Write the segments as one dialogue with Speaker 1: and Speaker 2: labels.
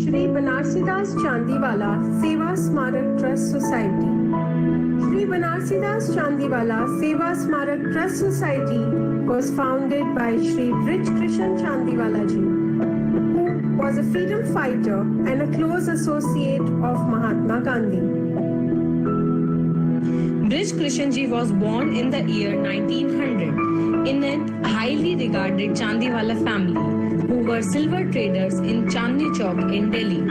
Speaker 1: Shri Banarsidas Chandiwala Seva Smarak Trust Society. Shri Banarsidas Chandiwala Seva Smarak Trust Society was founded by Shri Brij Krishan Chandiwala ji, who was a freedom fighter and a close associate of Mahatma Gandhi.
Speaker 2: Brij Krishan ji was born in the year 1900 in a highly regarded Chandiwala family who were silver traders in Chandni Chowk in Delhi.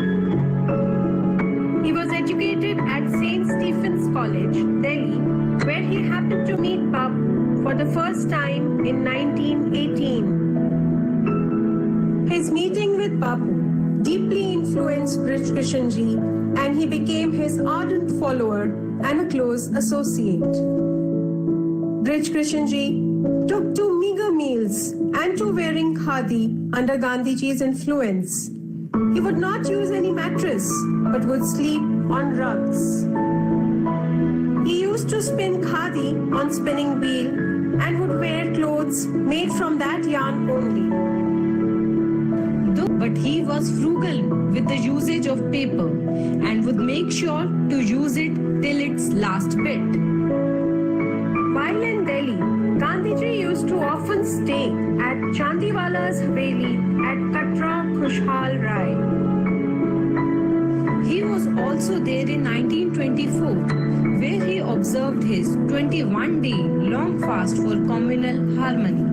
Speaker 1: He was educated at St. Stephen's College, Delhi, where he happened to meet Bapu for the first time in 1918. His meeting with Bapu deeply influenced Brij Krishan ji, and he became his ardent follower and a close associate. Brij Krishan ji took to meager meals and to wearing khadi under Gandhiji's influence. He would not use any mattress but would sleep on rugs. He used to spin khadi on spinning wheel and would wear clothes made from that yarn only.
Speaker 2: But he was frugal with the usage of paper and would make sure to use it till its last bit.
Speaker 1: While in Delhi, Gandhiji used to often stay at Chandiwala's Haveli at Katra Khushhal Rai.
Speaker 2: He was also there in 1924, where he observed his 21-day long fast for communal harmony.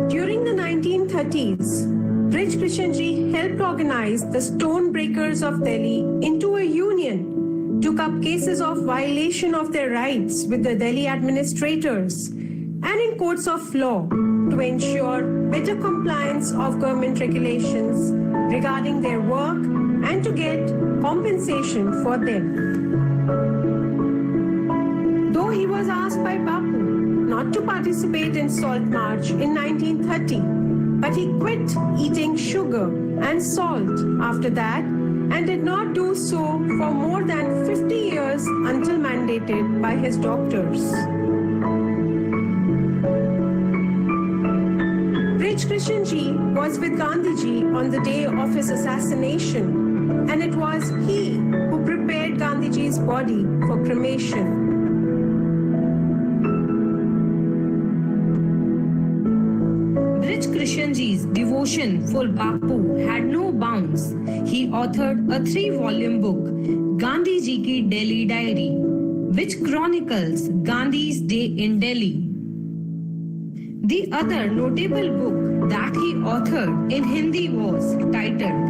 Speaker 1: During the 1930s, Brij Krishan ji helped organize the stone breakers of Delhi into a union, took up cases of violation of their rights with the Delhi administrators and in courts of law to ensure better compliance of government regulations regarding their work and to get compensation for them. Though he was asked by Bapu not to participate in Salt March in 1930, but he quit eating sugar and salt after that and did not do so for more than 50 years until mandated by his doctors. Brij Krishan ji was with Gandhiji on the day of his assassination, and it was he who prepared Gandhiji's body for cremation.
Speaker 2: Brij Krishan ji's devotion for Bapu had no bounds. He authored a 3-volume book, Gandhi Ji Ki Delhi Diary, which chronicles Gandhi's day in Delhi. The other notable book that he authored in Hindi was titled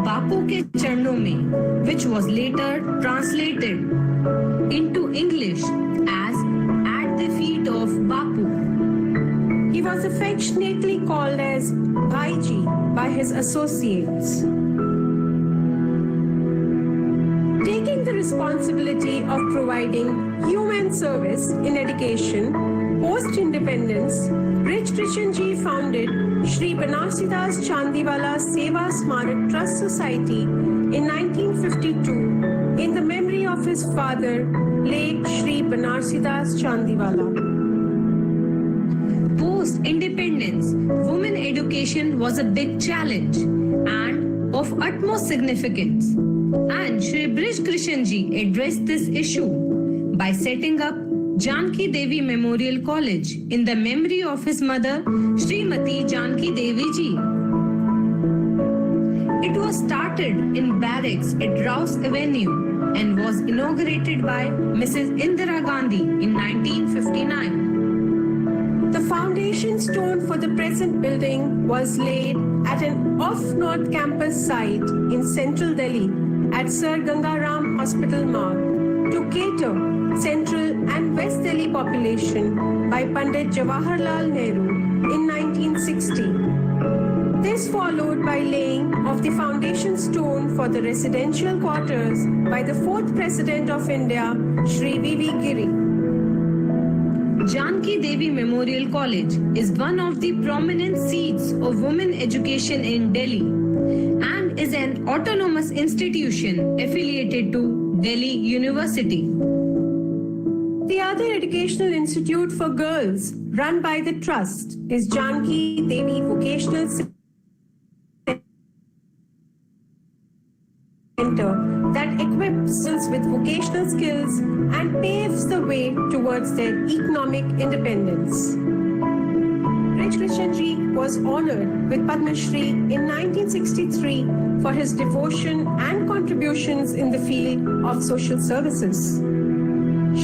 Speaker 2: Bapu Ke Charnon Mein, which was later translated into English as At the Feet of Bapu.
Speaker 1: He was affectionately called as Bhaiji by his associates. Taking the responsibility of providing human service in education, post-independence, Brij Krishan ji founded Shri Banarsidas Chandiwala Seva Smarak Trust Society in 1952 in the memory of his father, late Shri Banarsidas Chandiwala.
Speaker 2: Post-independence, women education was a big challenge and of utmost significance. And Shri Brij Krishan ji addressed this issue by setting up Janki Devi Memorial College in the memory of his mother, Srimati Janki Devi ji. It was started in barracks at Rouse Avenue and was inaugurated by Mrs. Indira Gandhi in 1959.
Speaker 1: The foundation stone for the present building was laid at an off-North campus site in central Delhi at Sir Gangaram Hospital Marg to cater Central and West Delhi population by Pandit Jawaharlal Nehru in 1960. This followed by laying of the foundation stone for the residential quarters by the 4th President of India, Shri V.V. Giri.
Speaker 2: Janki Devi Memorial College is one of the prominent seats of women education in Delhi and is an autonomous institution affiliated to Delhi University.
Speaker 1: The other educational institute for girls run by the trust is Janki Devi Vocational Center that equips girls with vocational skills and paves the way towards their economic independence. Brij Krishan ji was honored with Padma Shri in 1963 for his devotion and contributions in the field of social services.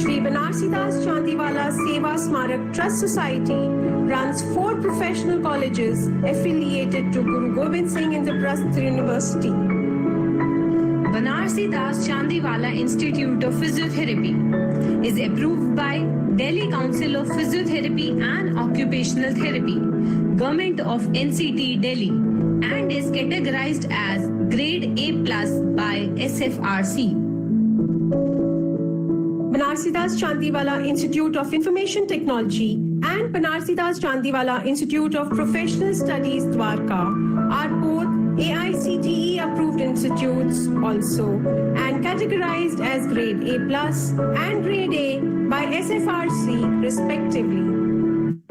Speaker 1: Shri Banarsidas Chandiwala Seva Smarak Trust Society runs 4 professional colleges affiliated to Guru Gobind Singh Indraprasth University.
Speaker 2: Banarsidas Chandiwala Institute of Physiotherapy is approved by Delhi Council of Physiotherapy and Occupational Therapy, Government of NCT Delhi, and is categorized as Grade A+ by SFRC.
Speaker 1: Banarsidas Chandiwala Institute of Information Technology and Banarsidas Chandiwala Institute of Professional Studies Dwarka are both AICTE approved institutes also and categorized as Grade A+ and Grade A by SFRC respectively.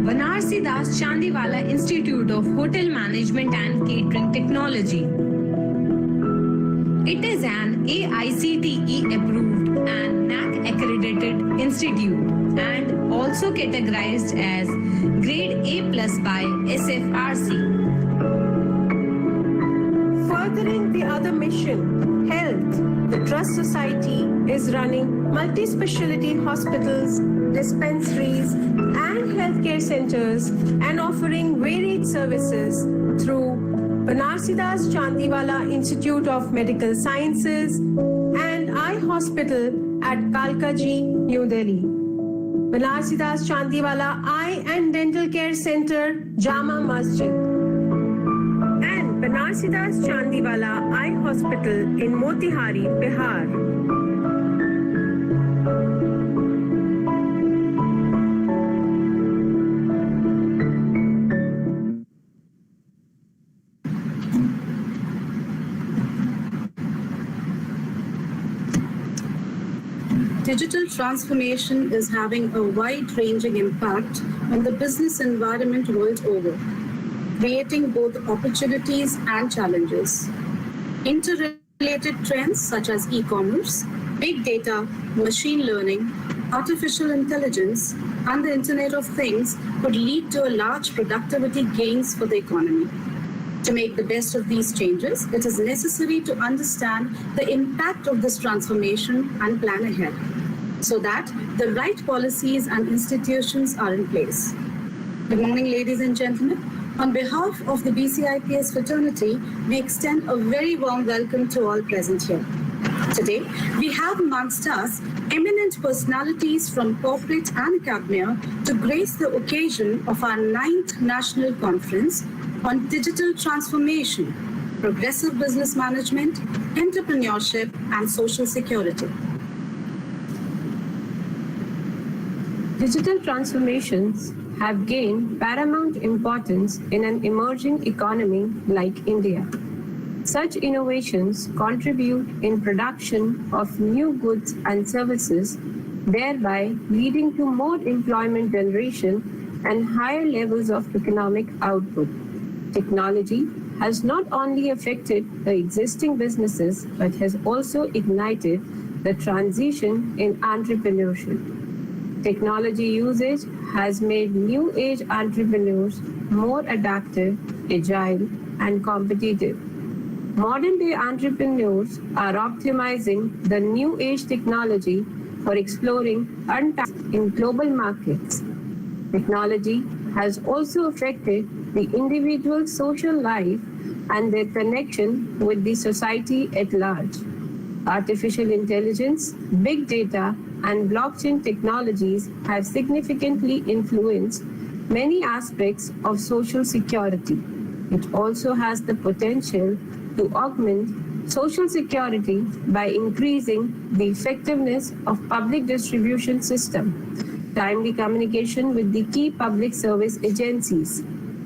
Speaker 2: Banarsidas Chandiwala Institute of Hotel Management and Catering Technology. It is an AICTE approved and NAC accredited institute and also categorized as Grade A+ by SFRC.
Speaker 1: Furthering the other mission, health, the Trust Society is running multi-speciality hospitals, dispensaries, and healthcare centers and offering varied services through Banarsidas Chandiwala Institute of Medical Sciences and Eye Hospital at Kalkaji, New Delhi. Banarsidas Chandiwala Eye and Dental Care Center, Jama Masjid. And Banarsidas Chandiwala Eye Hospital in Motihari, Bihar.
Speaker 3: Digital transformation is having a wide-ranging impact on the business environment world over, creating both opportunities and challenges. Interrelated trends such as e-commerce, big data, machine learning, artificial intelligence, and the Internet of Things could lead to a large productivity gains for the economy. To make the best of these changes, it is necessary to understand the impact of this transformation and plan ahead, so that the right policies and institutions are in place. Good morning, ladies and gentlemen. On behalf of the BCIPS fraternity, we extend a very warm welcome to all present here. Today, we have amongst us eminent personalities from corporate and academia to grace the occasion of our 9th National Conference on Digital Transformation, Progressive Business Management, Entrepreneurship, and Social Security.
Speaker 1: Digital transformations have gained paramount importance in an emerging economy like India. Such innovations contribute in production of new goods and services, thereby leading to more employment generation and higher levels of economic output. Technology has not only affected the existing businesses but has also ignited the transition in entrepreneurship. Technology usage has made new age entrepreneurs more adaptive, agile, and competitive. Modern day entrepreneurs are optimizing the new age technology for exploring untapped in global markets. Technology has also affected the individual's social life and their connection with the society at large. Artificial intelligence, big data, and blockchain technologies have significantly influenced many aspects of social security. It also has the potential to augment social security by increasing the effectiveness of public distribution system, timely communication with the key public service agencies,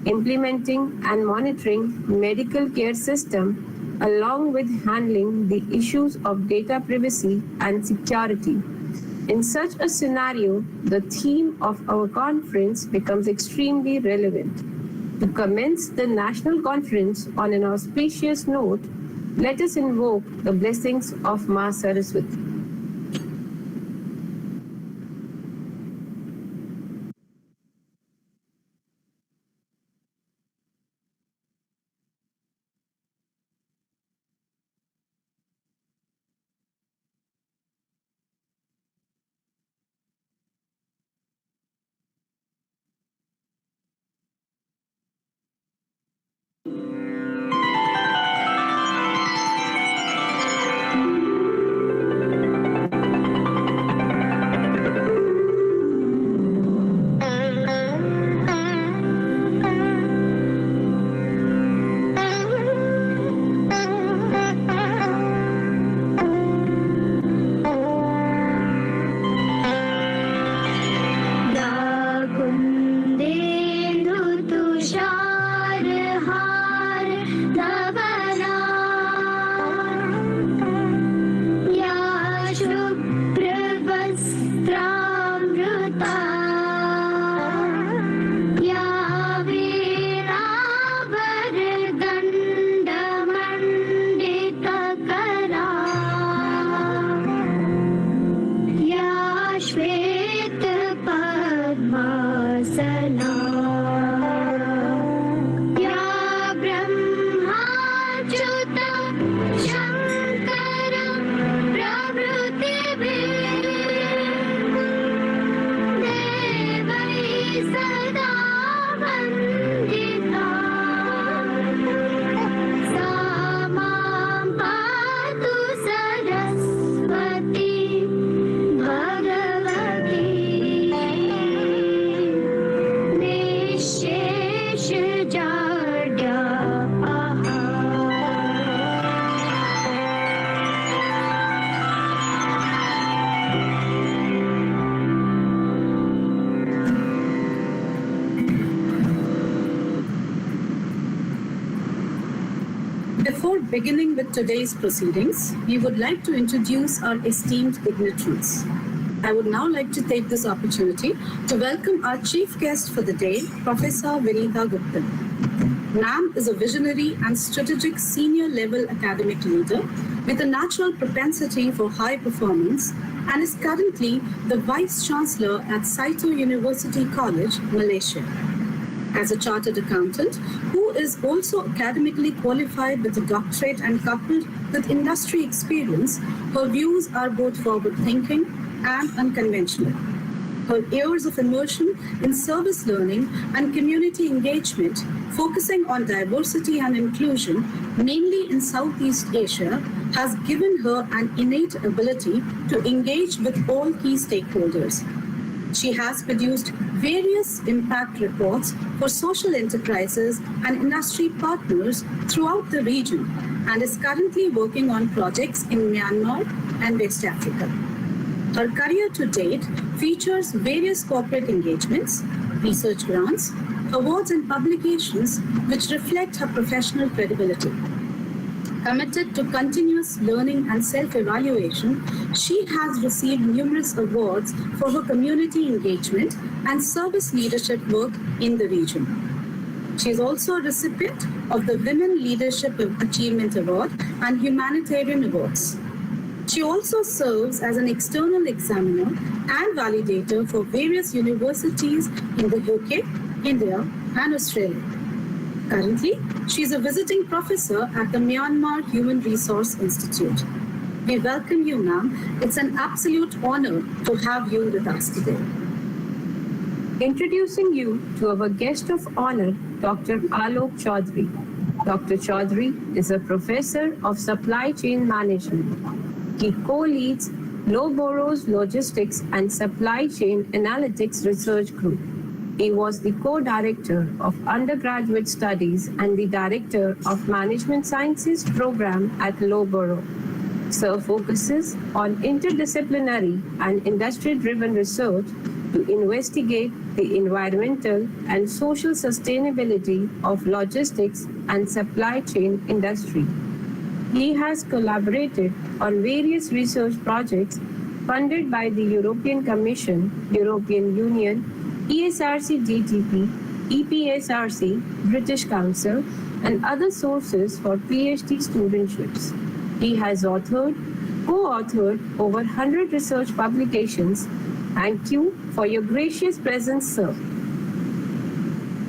Speaker 1: implementing and monitoring medical care system, along with handling the issues of data privacy and security. In such a scenario, the theme of our conference becomes extremely relevant. To commence the national conference on an auspicious note, let us invoke the blessings of Ma Saraswati.
Speaker 3: Before beginning with today's proceedings, we would like to introduce our esteemed dignitaries. I would now like to take this opportunity to welcome our chief guest for the day, Professor Vinita Guptan. Ma'am is a visionary and strategic senior level academic leader with a natural propensity for high performance and is currently the Vice Chancellor at Saito University College, Malaysia. As a chartered accountant, who is also academically qualified with a doctorate and coupled with industry experience, her views are both forward-thinking and unconventional. Her years of immersion in service learning and community engagement, focusing on diversity and inclusion, mainly in Southeast Asia, has given her an innate ability to engage with all key stakeholders. She has produced various impact reports for social enterprises and industry partners throughout the region and is currently working on projects in Myanmar and West Africa. Her career to date features various corporate engagements, research grants, awards and publications which reflect her professional credibility. Committed to continuous learning and self-evaluation, she has received numerous awards for her community engagement and service leadership work in the region. She is also a recipient of the Women Leadership Achievement Award and Humanitarian Awards. She also serves as an external examiner and validator for various universities in the UK, India, and Australia. Currently, she is a visiting professor at the Myanmar Human Resource Institute. We welcome you, ma'am. It's an absolute honor to have you with us today.
Speaker 1: Introducing you to our guest of honor, Dr. Alok Chaudhary. Dr. Chaudhary is a professor of supply chain management. He co-leads Loughborough's Logistics and Supply Chain Analytics Research Group. He was the co-director of undergraduate studies and the director of Management Sciences program at Loughborough. Sir focuses on interdisciplinary and industry-driven research to investigate the environmental and social sustainability of logistics and supply chain industry. He has collaborated on various research projects funded by the European Commission, European Union, ESRC DTP, EPSRC, British Council, and other sources for PhD studentships. He has co-authored over 100 research publications. Thank you for your gracious presence, sir.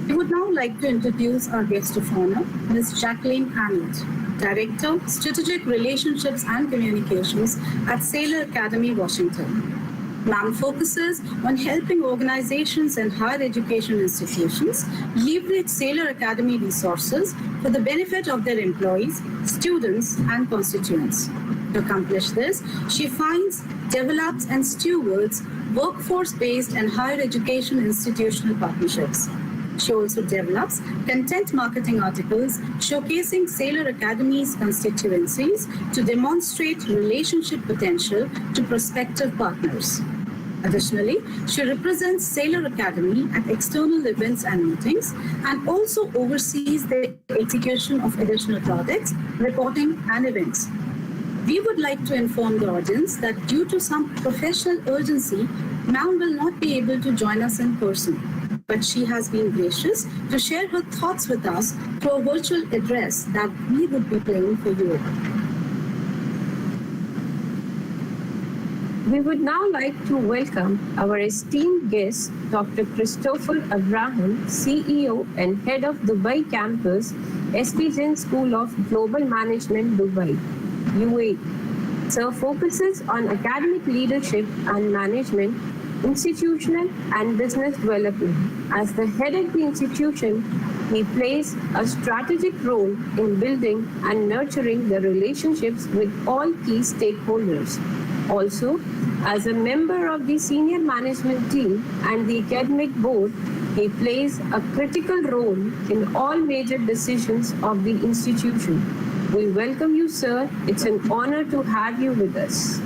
Speaker 3: We would now like to introduce our guest of honor, Ms. Jacqueline Arnold, Director, Strategic Relationships and Communications at Saylor Academy, Washington. MAM focuses on helping organizations and higher education institutions leverage Saylor Academy resources for the benefit of their employees, students, and constituents. To accomplish this, she finds, develops, and stewards workforce-based and higher education institutional partnerships. She also develops content marketing articles showcasing Saylor Academy's constituencies to demonstrate relationship potential to prospective partners. Additionally, she represents Saylor Academy at external events and meetings and also oversees the execution of additional projects, reporting, and events. We would like to inform the audience that due to some professional urgency, Ma'am will not be able to join us in person, but she has been gracious to share her thoughts with us through a virtual address that we would be playing for you.
Speaker 1: We would now like to welcome our esteemed guest, Dr. Christopher Abraham, CEO and Head of Dubai Campus, SPGen School of Global Management, Dubai, UAE. Sir focuses on academic leadership and management, institutional and business development. As the head of the institution, he plays a strategic role in building and nurturing the relationships with all key stakeholders. Also, as a member of the senior management team and the academic board, he plays a critical role in all major decisions of the institution. We welcome you, sir. It's an honor to have you with us.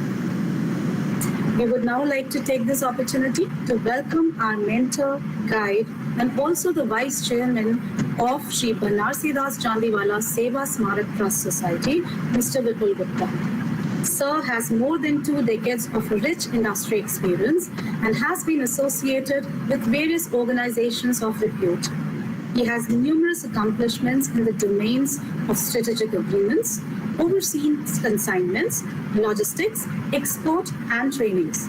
Speaker 3: We would now like to take this opportunity to welcome our mentor, guide, and also the Vice Chairman of Shri Banarsi Das Chandiwala Seva Smarak Trust Society, Mr. Vipul Gupta. Sir has more than 2 decades of rich industry experience and has been associated with various organizations of repute. He has numerous accomplishments in the domains of strategic agreements, overseas consignments, logistics, export, and trainings.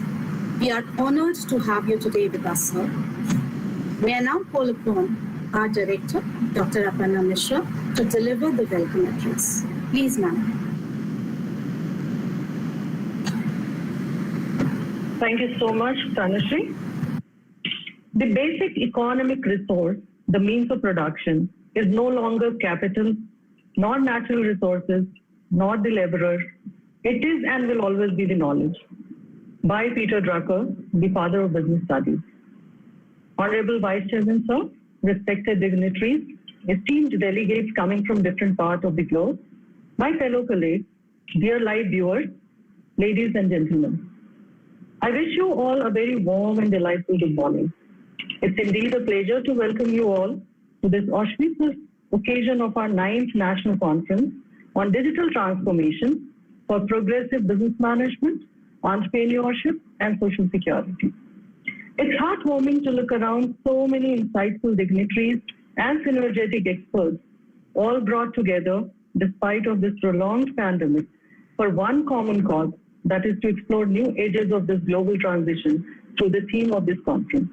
Speaker 3: We are honored to have you today with us, sir. May I now call upon our director, Dr. Aparna Mishra, to deliver the welcome address. Please, ma'am.
Speaker 4: Thank you so much, Tanushree. The basic economic resource, the means of production, is no longer capital, nor natural resources, nor the laborer. It is and will always be the knowledge. By Peter Drucker, the father of business studies. Honorable Vice Chairman, sir, respected dignitaries, esteemed delegates coming from different parts of the globe, my fellow colleagues, dear live viewers, ladies and gentlemen. I wish you all a very warm and delightful good morning. It's indeed a pleasure to welcome you all to this auspicious occasion of our 9th National Conference on Digital Transformation for Progressive Business Management, Entrepreneurship, and Social Security. It's heartwarming to look around so many insightful dignitaries and synergetic experts, all brought together despite of this prolonged pandemic for one common cause, that is to explore new edges of this global transition through the theme of this conference.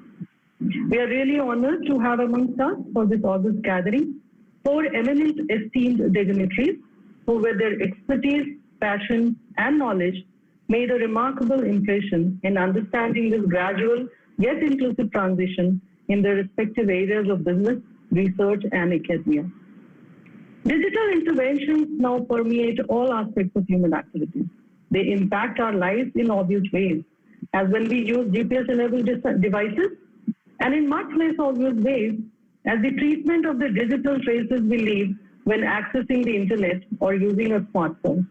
Speaker 4: We are really honored to have amongst us for this august gathering 4 eminent esteemed dignitaries who with their expertise, passion, and knowledge made a remarkable impression in understanding this gradual yet inclusive transition in their respective areas of business, research, and academia. Digital interventions now permeate all aspects of human activities. They impact our lives in obvious ways, as when we use GPS-enabled devices, and in much less obvious ways, as the treatment of the digital traces we leave when accessing the internet or using a smartphone.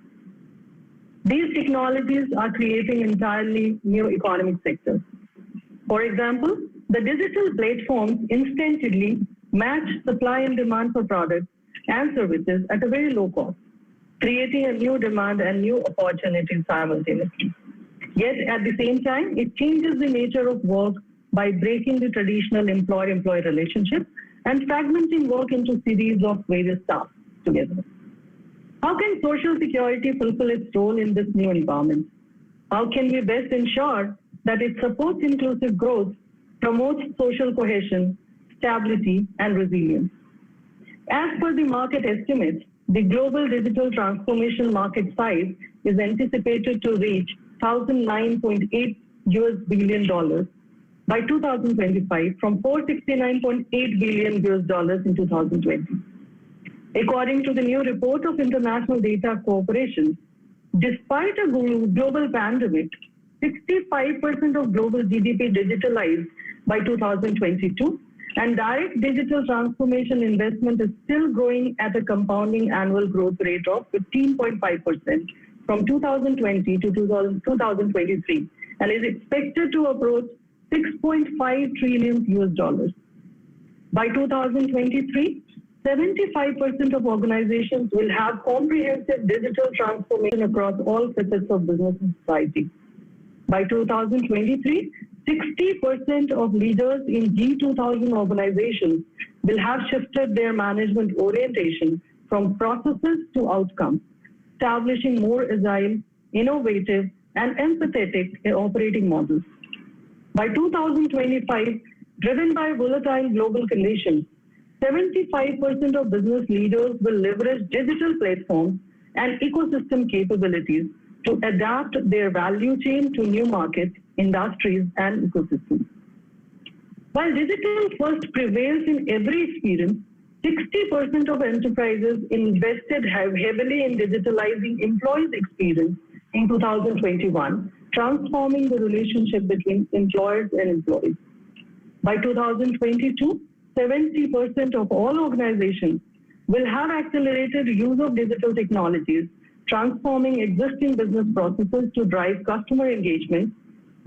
Speaker 4: These technologies are creating entirely new economic sectors. For example, the digital platforms instantly match supply and demand for products and services at a very low cost, creating a new demand and new opportunities simultaneously. Yet at the same time, it changes the nature of work by breaking the traditional employer-employee relationship and fragmenting work into series of various tasks together. How can Social Security fulfill its role in this new environment? How can we best ensure that it supports inclusive growth, promotes social cohesion, stability, and resilience? As per the market estimates, the global digital transformation market size is anticipated to reach $1,009.8 billion by 2025 from $469.8 billion in 2020. According to the new report of International Data Corporation, despite a global pandemic, 65% of global GDP digitalized by 2022, and direct digital transformation investment is still growing at a compounding annual growth rate of 15.5% from 2020 to 2023, and is expected to approach $6.5 trillion. By 2023, 75% of organizations will have comprehensive digital transformation across all facets of business and society. By 2023, 60% of leaders in G2000 organizations will have shifted their management orientation from processes to outcomes, establishing more agile, innovative, and empathetic operating models. By 2025, driven by volatile global conditions, 75% of business leaders will leverage digital platforms and ecosystem capabilities to adapt their value chain to new markets, industries, and ecosystems. While digital first prevails in every experience, 60% of enterprises invested heavily in digitalizing employees' experience in 2021, transforming the relationship between employers and employees. By 2022, 70% of all organizations will have accelerated use of digital technologies, transforming existing business processes to drive customer engagement,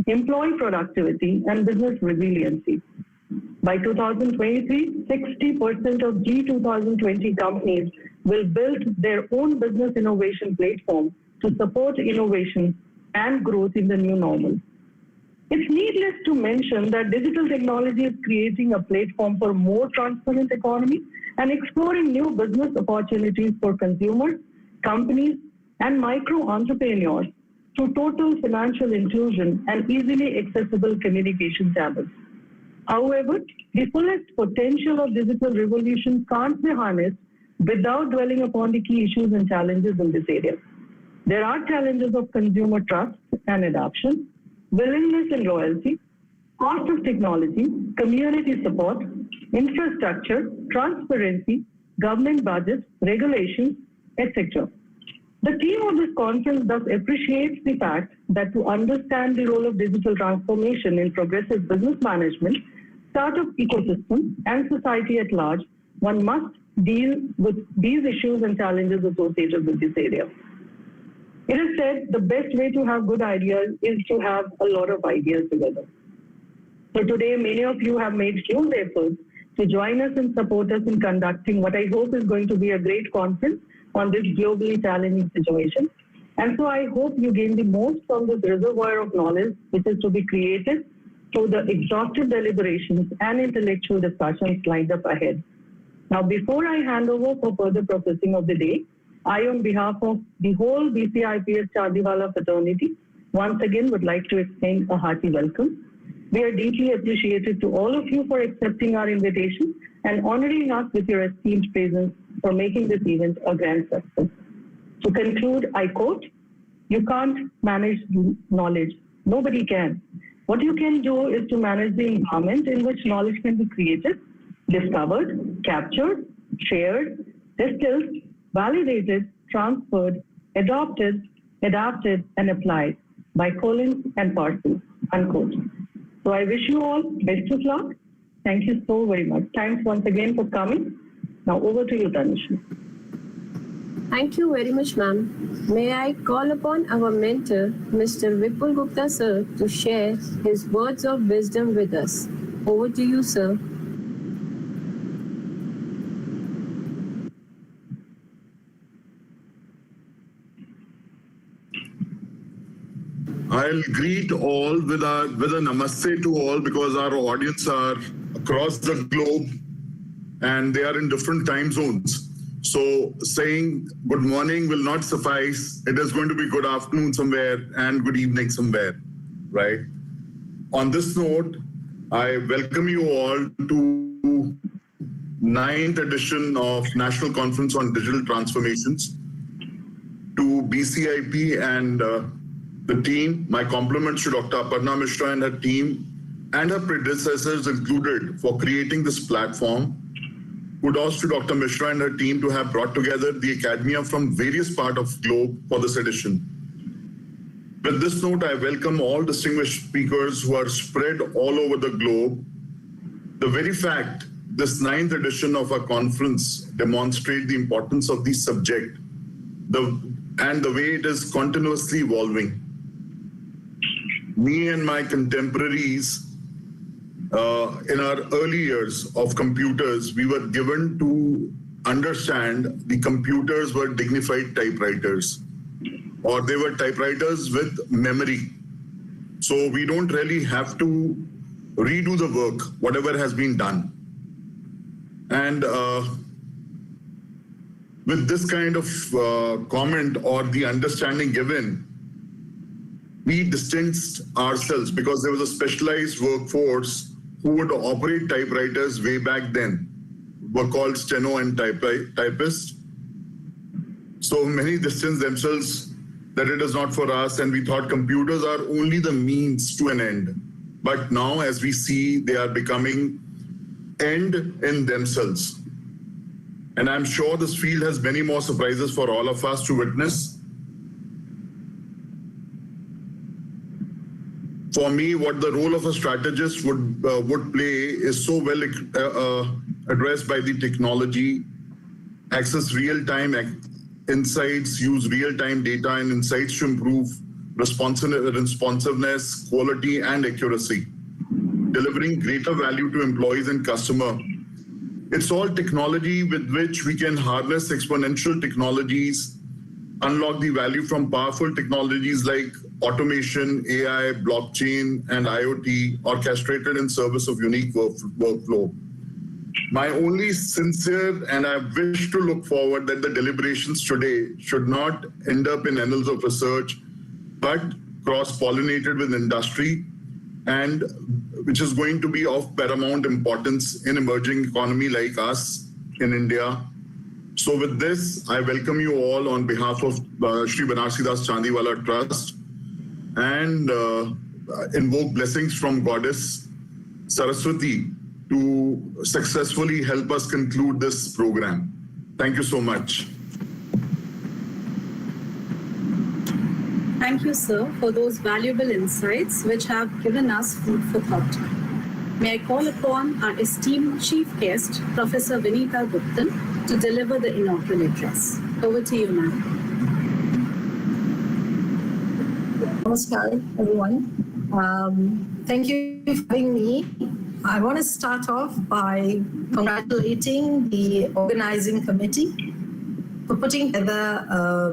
Speaker 4: employee productivity, and business resiliency. By 2023, 60% of G2020 companies will build their own business innovation platform to support innovation and growth in the new normal. It's needless to mention that digital technology is creating a platform for more transparent economy and exploring new business opportunities for consumers, companies, and micro entrepreneurs through total financial inclusion and easily accessible communication channels. However, the fullest potential of digital revolution can't be harnessed without dwelling upon the key issues and challenges in this area. There are challenges of consumer trust and adoption, willingness and loyalty, cost of technology, community support, infrastructure, transparency, government budgets, regulations, etc. The theme of this conference thus appreciates the fact that to understand the role of digital transformation in progressive business management, startup ecosystem, and society at large, one must deal with these issues and challenges associated with this area. It is said the best way to have good ideas is to have a lot of ideas together. So today, many of you have made huge efforts to join us and support us in conducting what I hope is going to be a great conference on this globally challenging situation. And so I hope you gain the most from this reservoir of knowledge, which is to be created through the exhaustive deliberations and intellectual discussions lined up ahead. Now, before I hand over for further processing of the day, I, on behalf of the whole BCIPS Chandiwala fraternity, once again would like to extend a hearty welcome. We are deeply appreciated to all of you for accepting our invitation and honoring us with your esteemed presence for making this event a grand success. To conclude, I quote, "You can't manage knowledge. Nobody can. What you can do is to manage the environment in which knowledge can be created, discovered, captured, shared, distilled, validated, transferred, adopted, adapted, and applied by Collins and Parsons," unquote. So I wish you all best of luck. Thank you so very much. Thanks once again for coming. Now over to you, Tanushree.
Speaker 1: Thank you very much, ma'am. May I call upon our mentor, Mr. Vipul Gupta, sir, to share his words of wisdom with us. Over to you, sir.
Speaker 5: I'll greet all with a namaste to all, because our audience are across the globe and they are in different time zones. So saying good morning will not suffice. It is going to be good afternoon somewhere and good evening somewhere, right? On this note, I welcome you all to 9th edition of National Conference on Digital Transformations. To BCIP and the team, my compliments to Dr. Aparna Mishra and her team and her predecessors included for creating this platform. Kudos to Dr. Mishra and her team to have brought together the academia from various parts of the globe for this edition. With this note, I welcome all distinguished speakers who are spread all over the globe. The very fact this 9th edition of our conference demonstrates the importance of the subject and the way it is continuously evolving. Me and my contemporaries in our early years of computers, we were given to understand the computers were dignified typewriters, or they were typewriters with memory. So we don't really have to redo the work, whatever has been done. And with this kind of comment or the understanding given, we distanced ourselves because there was a specialized workforce who would operate typewriters way back then, were called steno and typists. So many distanced themselves that it is not for us, and we thought computers are only the means to an end. But now, as we see, they are becoming end in themselves. And I'm sure this field has many more surprises for all of us to witness. For me, what the role of a strategist would play is so well addressed by the technology, access real-time insights, use real-time data and insights to improve responsiveness, quality, and accuracy, delivering greater value to employees and customer. It's all technology with which we can harness exponential technologies, unlock the value from powerful technologies like automation, AI, blockchain, and IoT, orchestrated in service of unique workflow. My only sincere, and I wish to look forward that the deliberations today should not end up in annals of research, but cross-pollinated with industry, and which is going to be of paramount importance in emerging economy like us in India. So with this, I welcome you all on behalf of Shri Banarsidas Chandiwala Trust and invoke blessings from Goddess Saraswati to successfully help us conclude this program. Thank you so much.
Speaker 3: Thank you, sir, for those valuable insights which have given us food for thought. May I call upon our esteemed chief guest, Professor Vinita Guptan, to deliver the inaugural address. Over to you, ma'am.
Speaker 6: Namaskar, everyone. Thank you for having me. I want to start off by congratulating the organizing committee for putting together a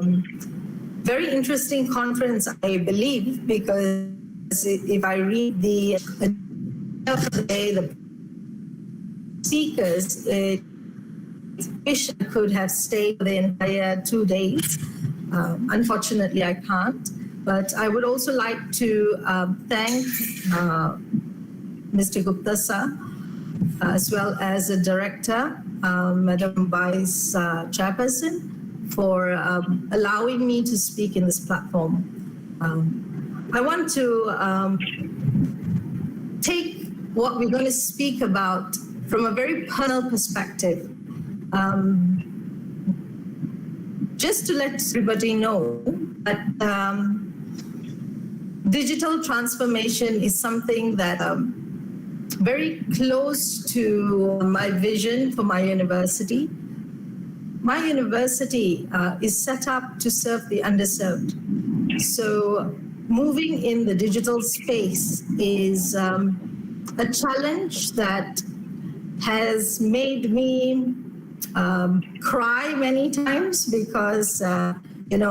Speaker 6: very interesting conference, I believe, because if I read the agenda of the day, the speakers, I wish I could have stayed for the entire 2 days. Unfortunately, I can't. But I would also like to thank Mr. Gupta sir, as well as the director, Madam Vice Chairperson, for allowing me to speak in this platform. I want to take what we're going to speak about from a very personal perspective. Just to let everybody know that digital transformation is something that very close to my vision for my university. My university is set up to serve the underserved. So moving in the digital space is a challenge that has made me cry many times because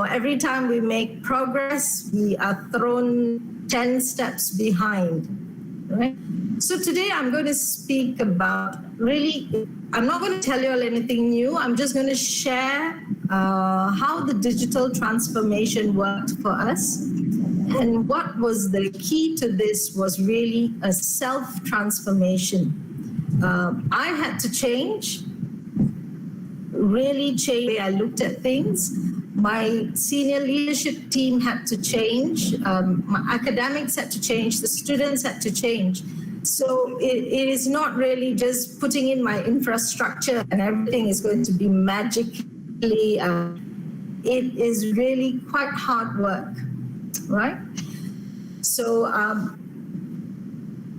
Speaker 6: every time we make progress, we are thrown 10 steps behind, right? So today I'm going to speak about I'm not going to tell you all anything new. I'm just going to share how the digital transformation worked for us. And what was the key to this was really a self-transformation. I had to really change the way I looked at things. My senior leadership team had to change. My academics had to change. The students had to change. So it is not really just putting in my infrastructure and everything is going to be magically. It is really quite hard work, right? So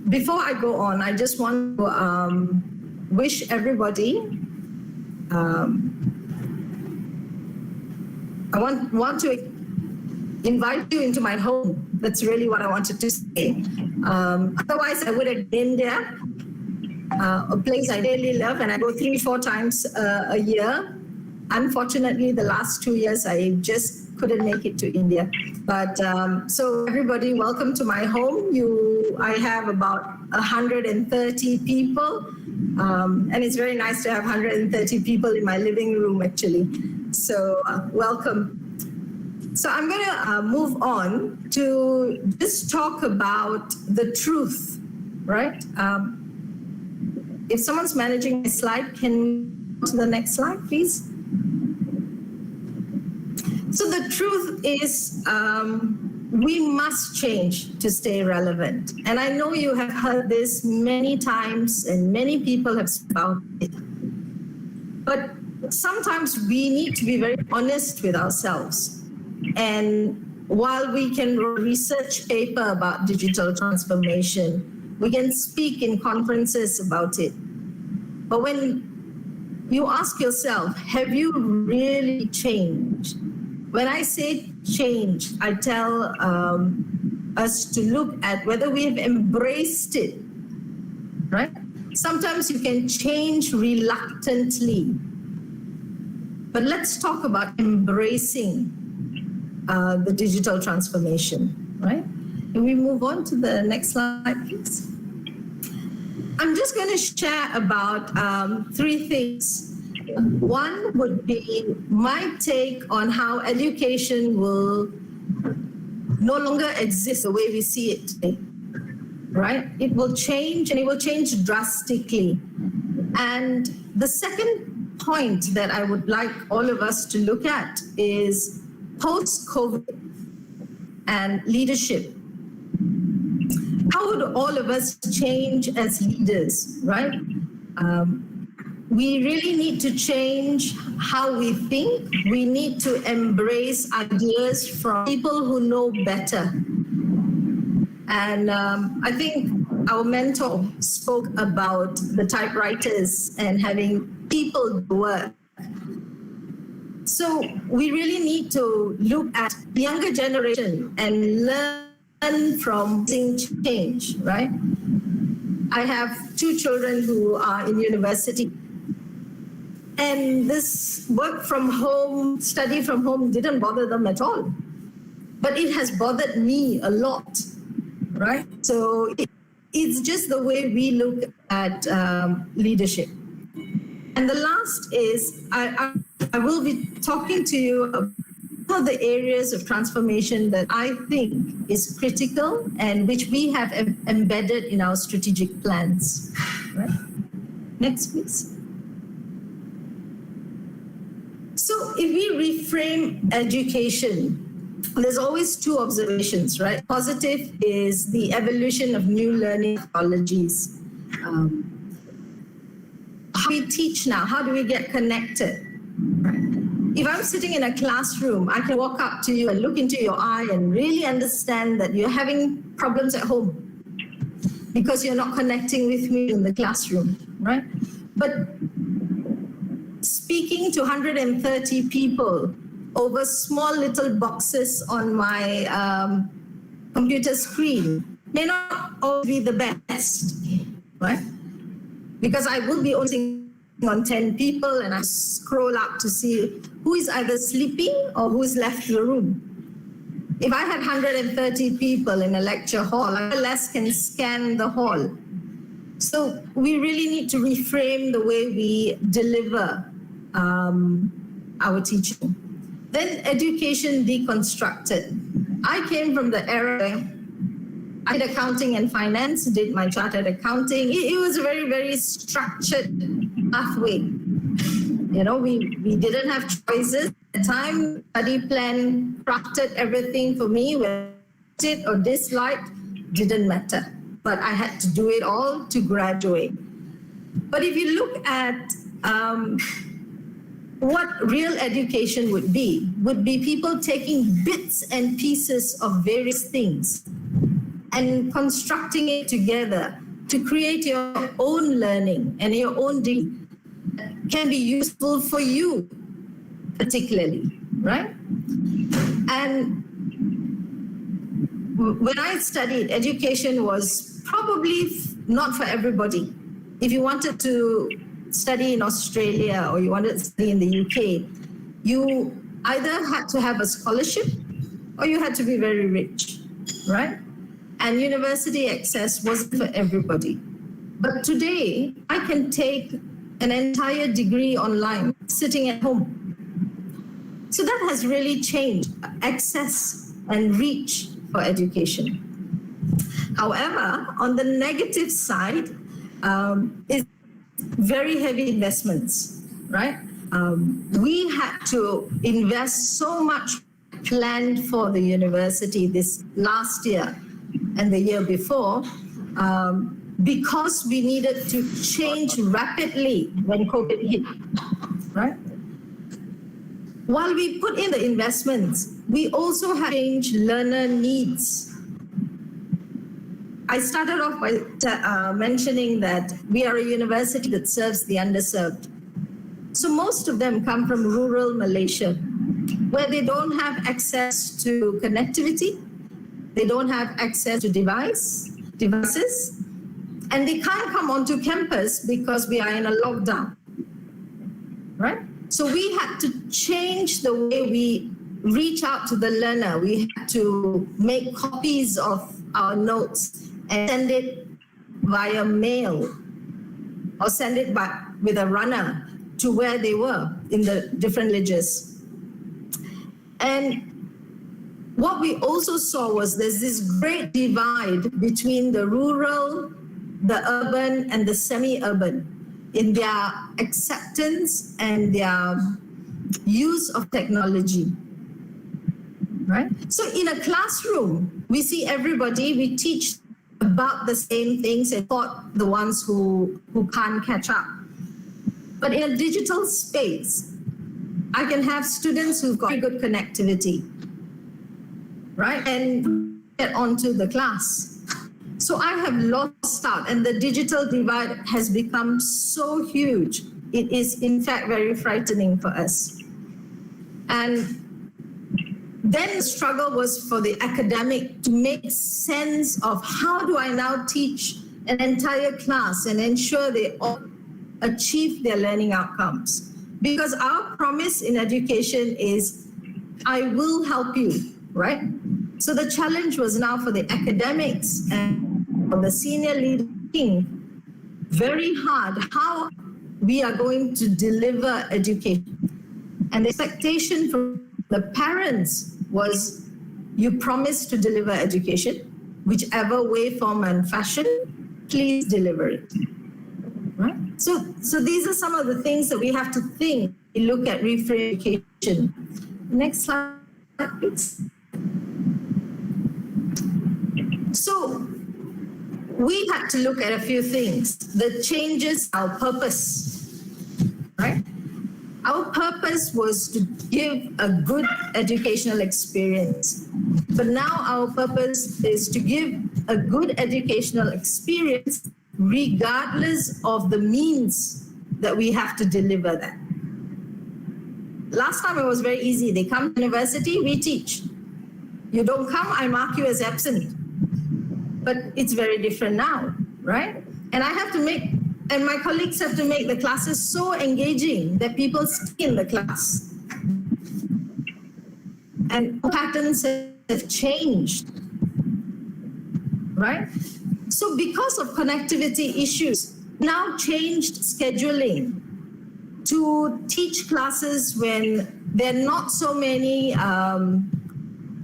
Speaker 6: before I go on, I just want to wish everybody. I want to invite you into my home. That's really what I wanted to say. Otherwise, I would have been there, a place I really love, and I go 3-4 times a year. Unfortunately, the last 2 years, I just couldn't make it to India. But so everybody, welcome to my home. I have about 130 people. And it's very nice to have 130 people in my living room, actually. So welcome. So I'm going to move on to just talk about the truth, right? If someone's managing a slide, can we go to the next slide, please? So the truth is we must change to stay relevant. And I know you have heard this many times and many people have spoken about it. But sometimes we need to be very honest with ourselves. And while we can research paper about digital transformation, we can speak in conferences about it. But when you ask yourself, have you really changed? When I say change, I tell us to look at whether we have embraced it, right? Sometimes you can change reluctantly. But let's talk about embracing the digital transformation, right? Can we move on to the next slide, please? I'm just going to share about 3 things. One would be my take on how education will no longer exist the way we see it today, right? It will change, and it will change drastically. And the second point that I would like all of us to look at is post-COVID and leadership. How would all of us change as leaders, right? We really need to change how we think. We need to embrace ideas from people who know better. And I think our mentor spoke about the typewriters and having people do work. So we really need to look at the younger generation and learn from change, right? I have 2 children who are in university. And this work from home, study from home didn't bother them at all. But it has bothered me a lot, right? So it's just the way we look at leadership. And the last is, I will be talking to you about the areas of transformation that I think is critical and which we have embedded in our strategic plans. Right? Next, please. So if we reframe education, there's always 2 observations, right? Positive is the evolution of new learning methodologies. How we teach now, how do we get connected? Right? If I'm sitting in a classroom, I can walk up to you and look into your eye and really understand that you're having problems at home because you're not connecting with me in the classroom, right? But speaking to 130 people over small little boxes on my computer screen may not always be the best, right? Because I will be only on 10 people and I scroll up to see who is either sleeping or who's left the room. If I had 130 people in a lecture hall, I less can scan the hall. So we really need to reframe the way we deliver our teaching. Then education deconstructed. I came from the era I did accounting and finance, did my chartered accounting. It was a very, very structured pathway. You know, we didn't have choices. At the time, study plan crafted everything for me, whether it or disliked, didn't matter. But I had to do it all to graduate. But if you look at what real education would be people taking bits and pieces of various things and constructing it together to create your own learning and your own degree can be useful for you particularly, right? And when I studied, education was probably not for everybody. If you wanted to study in Australia or you wanted to study in the UK, you either had to have a scholarship or you had to be very rich, right? And university access wasn't for everybody. But today, I can take an entire degree online sitting at home. So that has really changed access and reach for education. However, on the negative side, is very heavy investments, right? We had to invest so much planned for the university this last year and the year before because we needed to change rapidly when COVID hit, right? While we put in the investments, we also have changed learner needs. I started off by mentioning that we are a university that serves the underserved. So most of them come from rural Malaysia, where they don't have access to connectivity, they don't have access to devices, and they can't come onto campus because we are in a lockdown, right? So we had to change the way we reach out to the learner. We had to make copies of our notes and send it via mail or send it back with a runner to where they were in the different villages. And what we also saw was there's this great divide between the rural, the urban, and the semi-urban in their acceptance and their use of technology, right? So in a classroom, we see everybody, we teach about the same things and taught the ones who can't catch up. But in a digital space, I can have students who've got very good connectivity, right? And get onto the class. So I have lost out, and the digital divide has become so huge. It is, in fact, very frightening for us. And then the struggle was for the academic to make sense of how do I now teach an entire class and ensure they all achieve their learning outcomes. Because our promise in education is, I will help you, right? So the challenge was now for the academics and for the senior leading very hard how we are going to deliver education. And the expectation from the parents was, you promise to deliver education, whichever way, form, and fashion, please deliver it. Right? So these are some of the things that we have to think. We look at reframe education. Next slide, please. So we had to look at a few things. The changes, our purpose, right? Our purpose was to give a good educational experience. But now our purpose is to give a good educational experience regardless of the means that we have to deliver that. Last time it was very easy. They come to university, we teach. You don't come, I mark you as absent. But it's very different now, right? And I have to make, and my colleagues have to make the classes so engaging that people stay in the class. And patterns have changed, right? So because of connectivity issues, now changed scheduling to teach classes when there are not so many,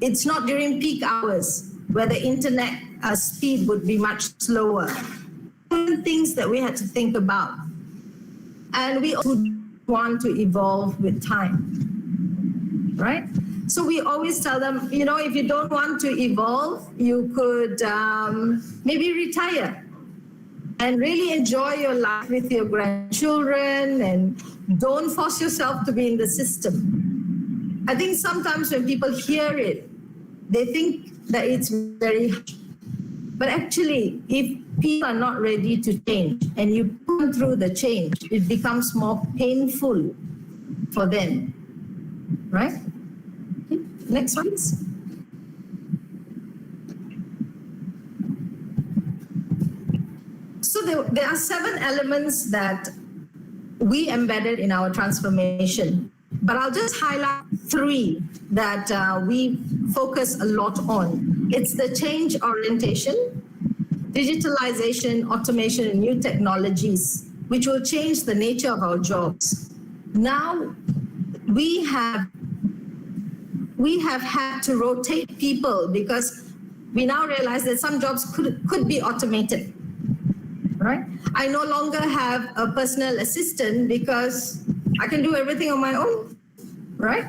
Speaker 6: it's not during peak hours where the internet speed would be much slower. Things that we had to think about. And we also want to evolve with time, right? So we always tell them, you know, if you don't want to evolve, you could maybe retire and really enjoy your life with your grandchildren and don't force yourself to be in the system. I think sometimes when people hear it, they think that it's very harsh. But actually, if people are not ready to change and you go through the change, it becomes more painful for them, right? Okay. Next one, please. So there are 7 elements that we embedded in our transformation, but I'll just highlight 3 that we focus a lot on. It's the change orientation, digitalization, automation, and new technologies, which will change the nature of our jobs. Now, we have had to rotate people because we now realize that some jobs could be automated, right? I no longer have a personal assistant because I can do everything on my own, right?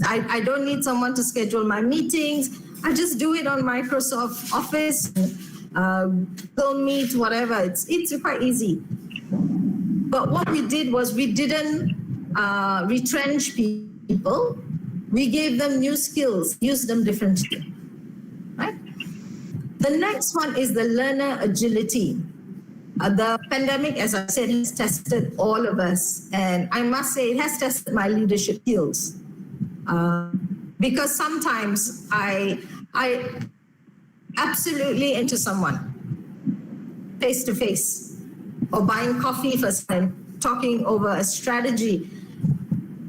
Speaker 6: I don't need someone to schedule my meetings. I just do it on Microsoft Office, Google Meet, whatever. It's quite easy. But what we did was we didn't retrench people. We gave them new skills, used them differently, right? The next one is the learner agility. The pandemic, as I said, has tested all of us. And I must say it has tested my leadership skills. Because sometimes I absolutely into someone face to face or buying coffee first time, talking over a strategy.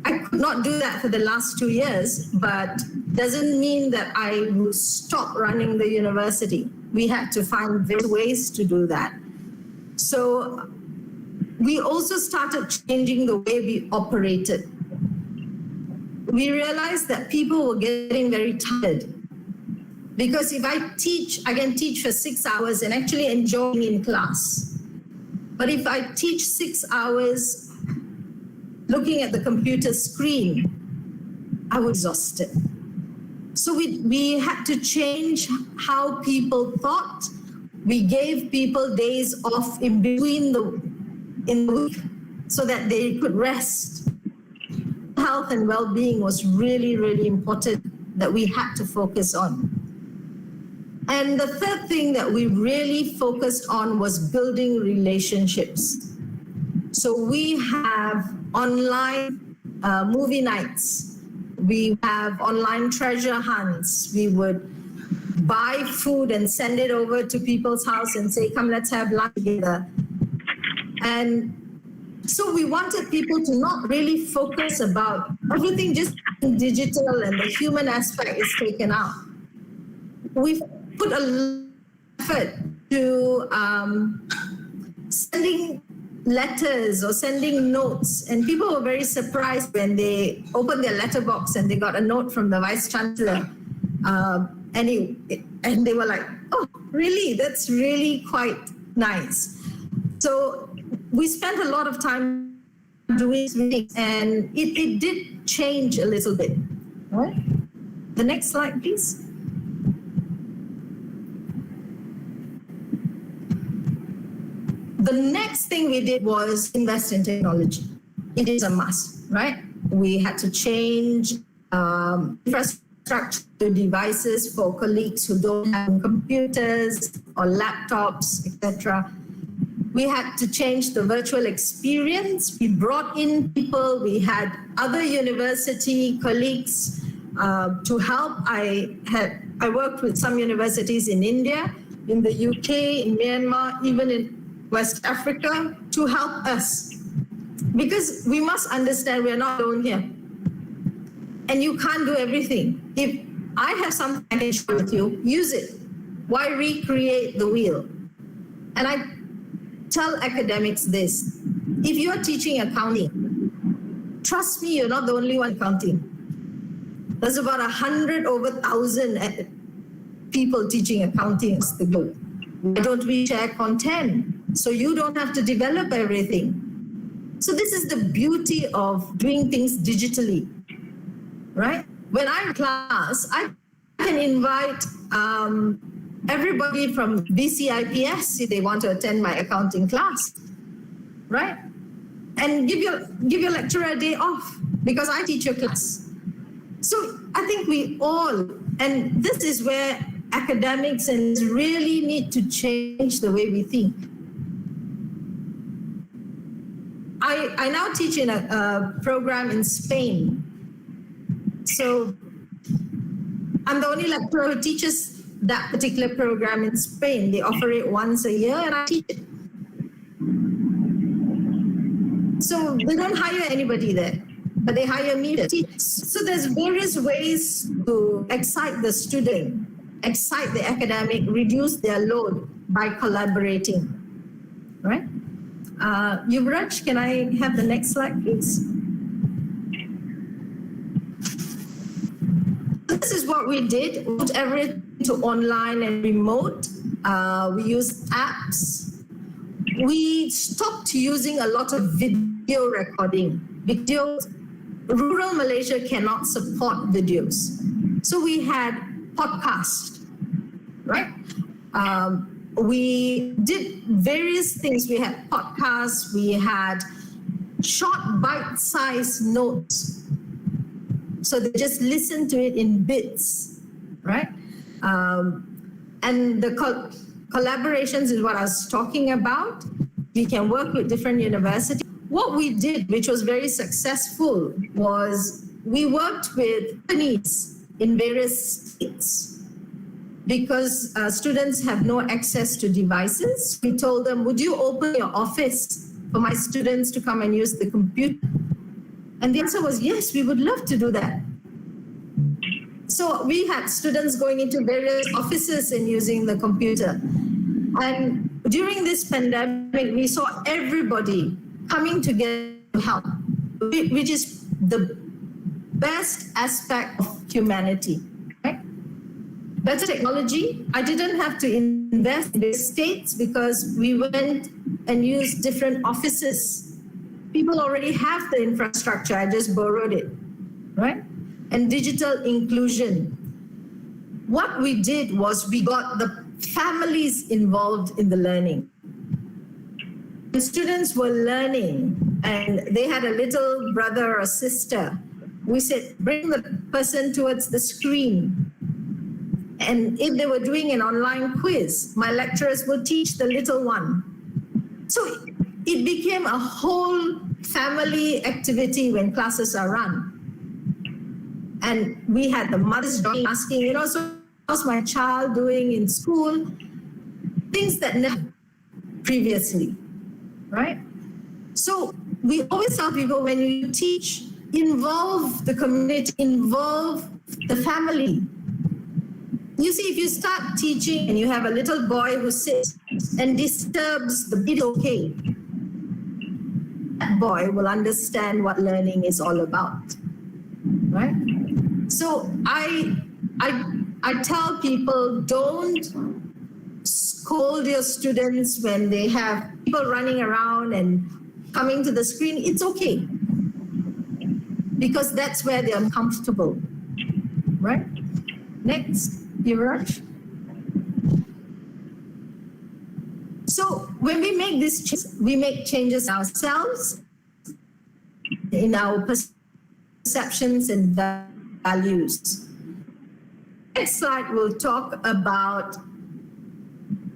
Speaker 6: I could not do that for the last 2 years, but doesn't mean that I would stop running the university. We had to find various ways to do that. So we also started changing the way we operated. We realized that people were getting very tired. Because if I teach, I can teach for 6 hours and actually enjoy being in class. But if I teach 6 hours looking at the computer screen, I was exhausted. So we had to change how people thought. We gave people days off in between in the week so that they could rest. Health and well-being was really, really important that we had to focus on. And the third thing that we really focused on was building relationships. So we have online movie nights We have online treasure hunts. We would buy food and send it over to people's house and say, come, let's have lunch together. And so we wanted people to not really focus about everything just digital and the human aspect is taken out. We've put a lot of effort to sending letters or sending notes, and people were very surprised when they opened their letterbox and they got a note from the Vice Chancellor. And they were like, oh, really? That's really quite nice. So we spent a lot of time doing things, and it did change a little bit. All right. The next slide, please. The next thing we did was invest in technology. It is a must, right? We had to change infrastructure devices for colleagues who don't have computers or laptops, etc. We had to change the virtual experience. We brought in people. We had other university colleagues to help. I worked with some universities in India, in the UK, in Myanmar, even in West Africa, to help us. Because we must understand we're not alone here. And you can't do everything. If I have something I can share with you, use it. Why recreate the wheel? And I tell academics this: if you're teaching accounting, trust me, you're not the only one counting. There's about 100 over 1,000 people teaching accounting across the globe. Why don't we share content so you don't have to develop everything? So this is the beauty of doing things digitally, right? When I'm in class, I can invite everybody from BCIPS if they want to attend my accounting class, right? And give your lecturer a day off because I teach your class. So I think we all, and this is where academics and really need to change the way we think. I now teach in a program in Spain. So I'm the only lecturer who teaches that particular program in Spain. They offer it once a year and I teach it. So they don't hire anybody there, but they hire me to teach. So there's various ways to excite the student, excite the academic, reduce their load by collaborating, right? Yuvraj, can I have the next slide, please? This is what we did. We put everything to online and remote. We used apps. We stopped using a lot of video recording. Rural Malaysia cannot support videos. So we had podcasts, right? We did various things. We had podcasts, we had short bite-sized notes. So they just listen to it in bits, right? And the collaborations is what I was talking about. We can work with different universities. What we did, which was very successful, was we worked with companies in various states. Because students have no access to devices, we told them, would you open your office for my students to come and use the computer? And the answer was, yes, we would love to do that. So we had students going into various offices and using the computer. And during this pandemic, we saw everybody coming together to help, which is the best aspect of humanity. Better technology. I didn't have to invest in the states because we went and used different offices. People already have the infrastructure. I just borrowed it, right? And digital inclusion. What we did was we got the families involved in the learning. The students were learning and they had a little brother or sister. We said, bring the person towards the screen. And if they were doing an online quiz, my lecturers would teach the little one. So it became a whole family activity when classes are run. And we had the mothers asking, so how's my child doing in school? Things that never previously, right? So we always tell people, when you teach, involve the community, involve the family. You see, if you start teaching and you have a little boy who sits and disturbs the beat, okay, that boy will understand what learning is all about, right? So I tell people, don't scold your students when they have people running around and coming to the screen. It's okay, because that's where they're comfortable, right? Next, Yuvraj. So when we make this change, we make changes ourselves in our perceptions and values. Next slide will talk about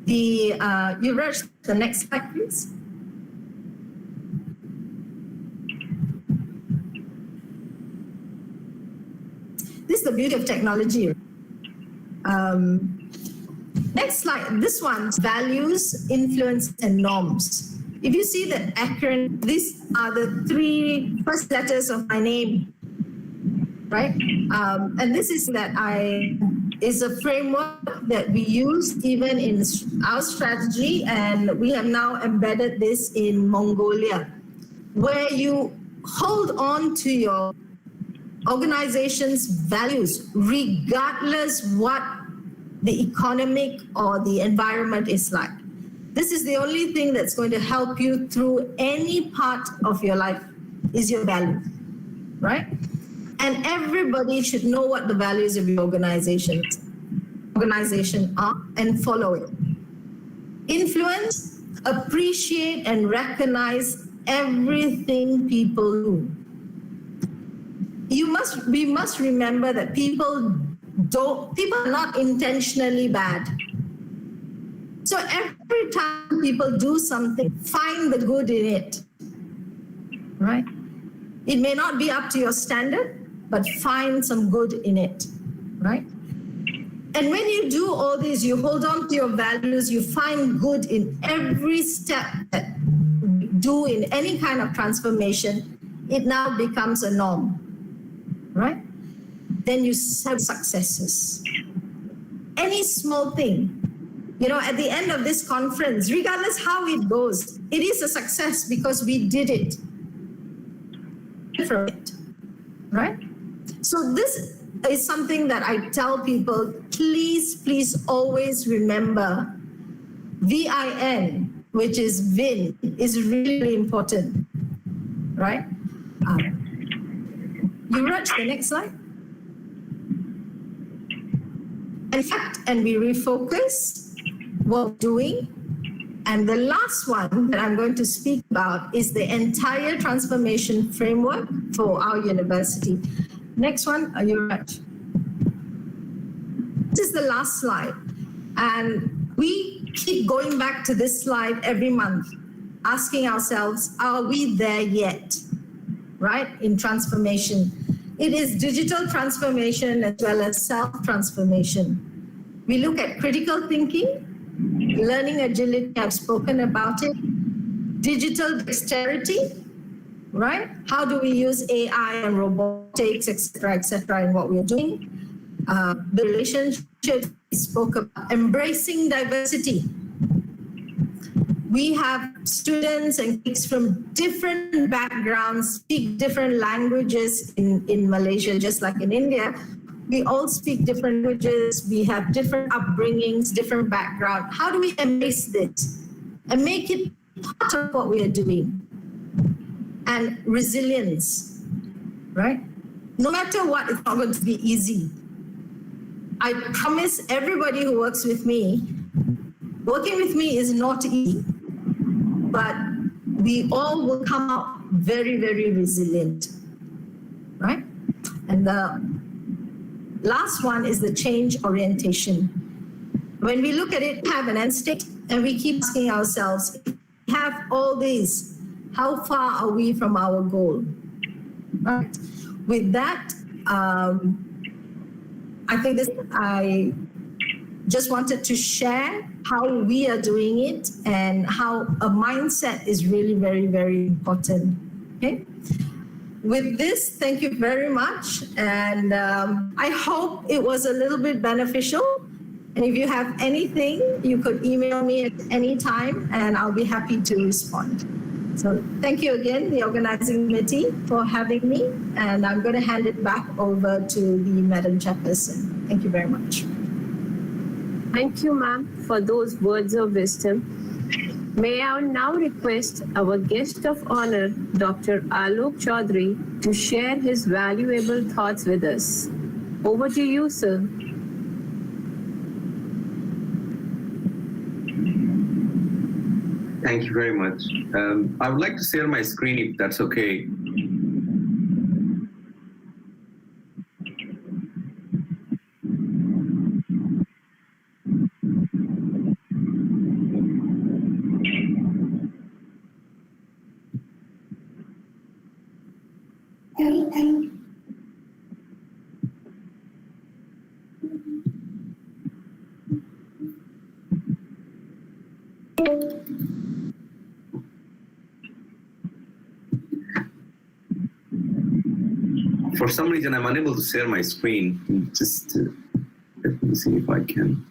Speaker 6: the, Yuvraj, the next slide, please. This is the beauty of technology. Next slide, this one's values, influence, and norms. If you see the acronym, these are the 3 first letters of my name, right? And this is is a framework that we use even in our strategy, and we have now embedded this in Mongolia, where you hold on to your organization's values, regardless what the economic or the environment is like. This is the only thing that's going to help you through any part of your life, is your value, right? And everybody should know what the values of your organization are and follow it. Influence, appreciate and recognize everything people do. We must remember that people are not intentionally bad. So every time people do something, find the good in it, right? It may not be up to your standard, but find some good in it, right? And when you do all this, you hold on to your values, you find good in every step that you do in any kind of transformation, it now becomes a norm, right? Then you have successes. Any small thing, at the end of this conference, regardless how it goes, it is a success because we did it. From it, right? So this is something that I tell people, please always remember VIN, which is VIN, is really important, right? Yuvraj, the next slide. In fact, and we refocus what we're doing. And the last one that I'm going to speak about is the entire transformation framework for our university. Next one, Yuvraj. This is the last slide. And we keep going back to this slide every month, asking ourselves, are we there yet, right, in transformation? It is digital transformation as well as self-transformation. We look at critical thinking, learning agility, I've spoken about it, digital dexterity, right? How do we use AI and robotics, et cetera, in what we're doing? The relationship we spoke about, embracing diversity. We have students and kids from different backgrounds, speak different languages in Malaysia, just like in India. We all speak different languages. We have different upbringings, different background. How do we embrace this and make it part of what we are doing? And resilience, right? No matter what, it's not going to be easy. I promise everybody who works with me, working with me is not easy, but we all will come out very, very resilient, right? And the last one is the change orientation. When we look at it, we have an end state, and we keep asking ourselves, if we have all these, how far are we from our goal? Right. With that, I think I just wanted to share how we are doing it and how a mindset is really very, very important. Okay. With this, thank you very much. And I hope it was a little bit beneficial. And if you have anything, you could email me at any time and I'll be happy to respond. So thank you again, the organizing committee, for having me. And I'm going to hand it back over to the Madam Chairperson. Thank you very much.
Speaker 7: Thank you, ma'am, for those words of wisdom. May I now request our guest of honor, Dr. Alok Chaudhary, to share his valuable thoughts with us. Over to you, sir.
Speaker 8: Thank you very much. I would like to share my screen if that's okay. For some reason, I'm unable to share my screen. Just let me see if I can.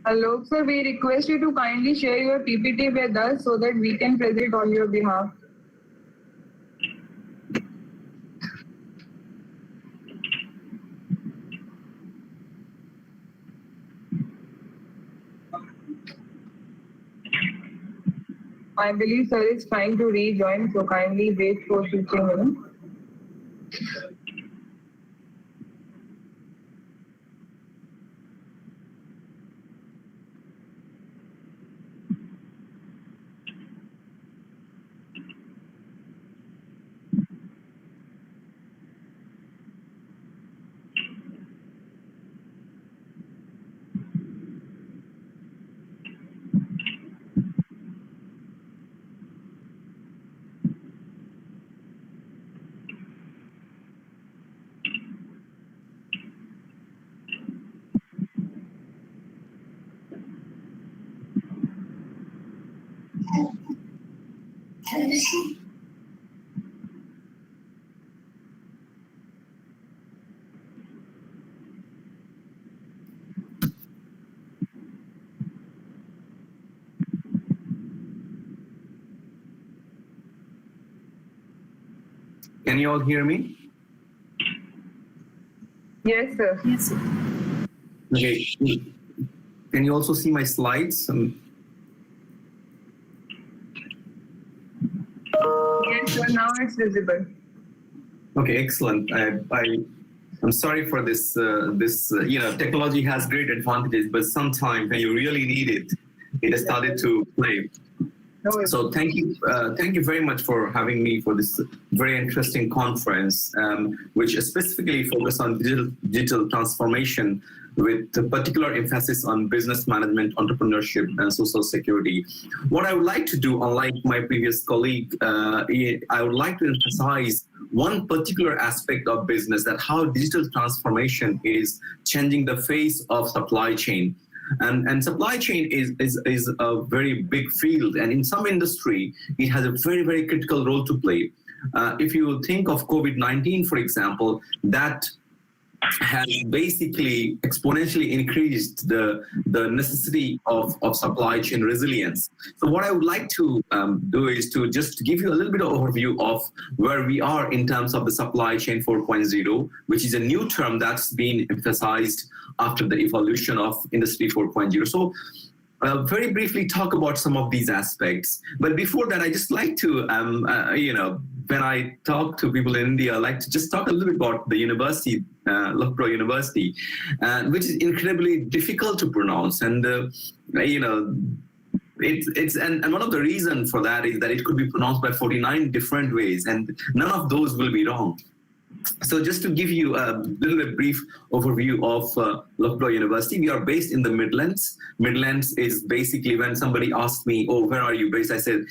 Speaker 9: Hello, sir. We request you to kindly share your PPT with us so that we can present it on your behalf. I believe sir is trying to rejoin, so kindly wait for 15 minutes.
Speaker 8: Can you all hear me?
Speaker 9: Yes, sir.
Speaker 3: Yes, sir.
Speaker 8: Okay. Can you also see my slides?
Speaker 9: Yes, sir. Now it's visible.
Speaker 8: Okay, excellent. I'm sorry for this. Technology has great advantages, but sometimes when you really need it, it has started to play. So thank you very much for having me for this very interesting conference, which is specifically focused on digital transformation with a particular emphasis on business management, entrepreneurship, and social security. What I would like to do, unlike my previous colleague, I would like to emphasize one particular aspect of business, that how digital transformation is changing the face of supply chain. And supply chain is a very big field, and in some industry, it has a very, very critical role to play. If you think of COVID-19, for example, that has basically exponentially increased the necessity of supply chain resilience. So what I would like to do is to just give you a little bit of overview of where we are in terms of the supply chain 4.0, which is a new term that's been emphasized after the evolution of Industry 4.0. So very briefly talk about some of these aspects. But before that, I just like to, when I talk to people in India, I like to just talk a little bit about the university Loughborough University, which is incredibly difficult to pronounce. And, and one of the reasons for that is that it could be pronounced by 49 different ways, and none of those will be wrong. So just to give you a little bit brief overview of Loughborough University, we are based in the Midlands. Midlands is basically when somebody asked me, oh, where are you based? I said,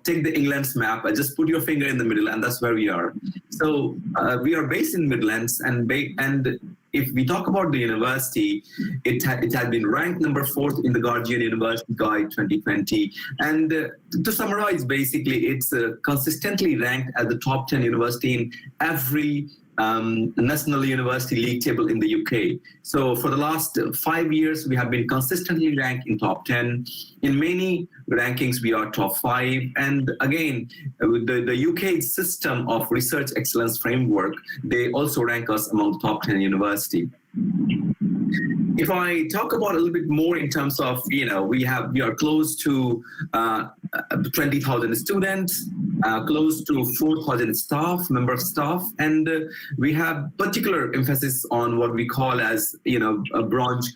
Speaker 8: take the England's map, just put your finger in the middle, and that's where we are. So we are based in Midlands, and if we talk about the university, it has been ranked number 4th in the Guardian University Guide 2020. And to summarize, basically, it's consistently ranked at the top 10 university in every National University League table in the UK. So for the last 5 years, we have been consistently ranked in top 10. In many rankings, we are top 5. And again, with the UK system of research excellence framework, they also rank us among the top 10 university. If I talk about a little bit more in terms of, we are close to 20,000 students, close to 4,000 member of staff, and we have particular emphasis on what we call as, a bronze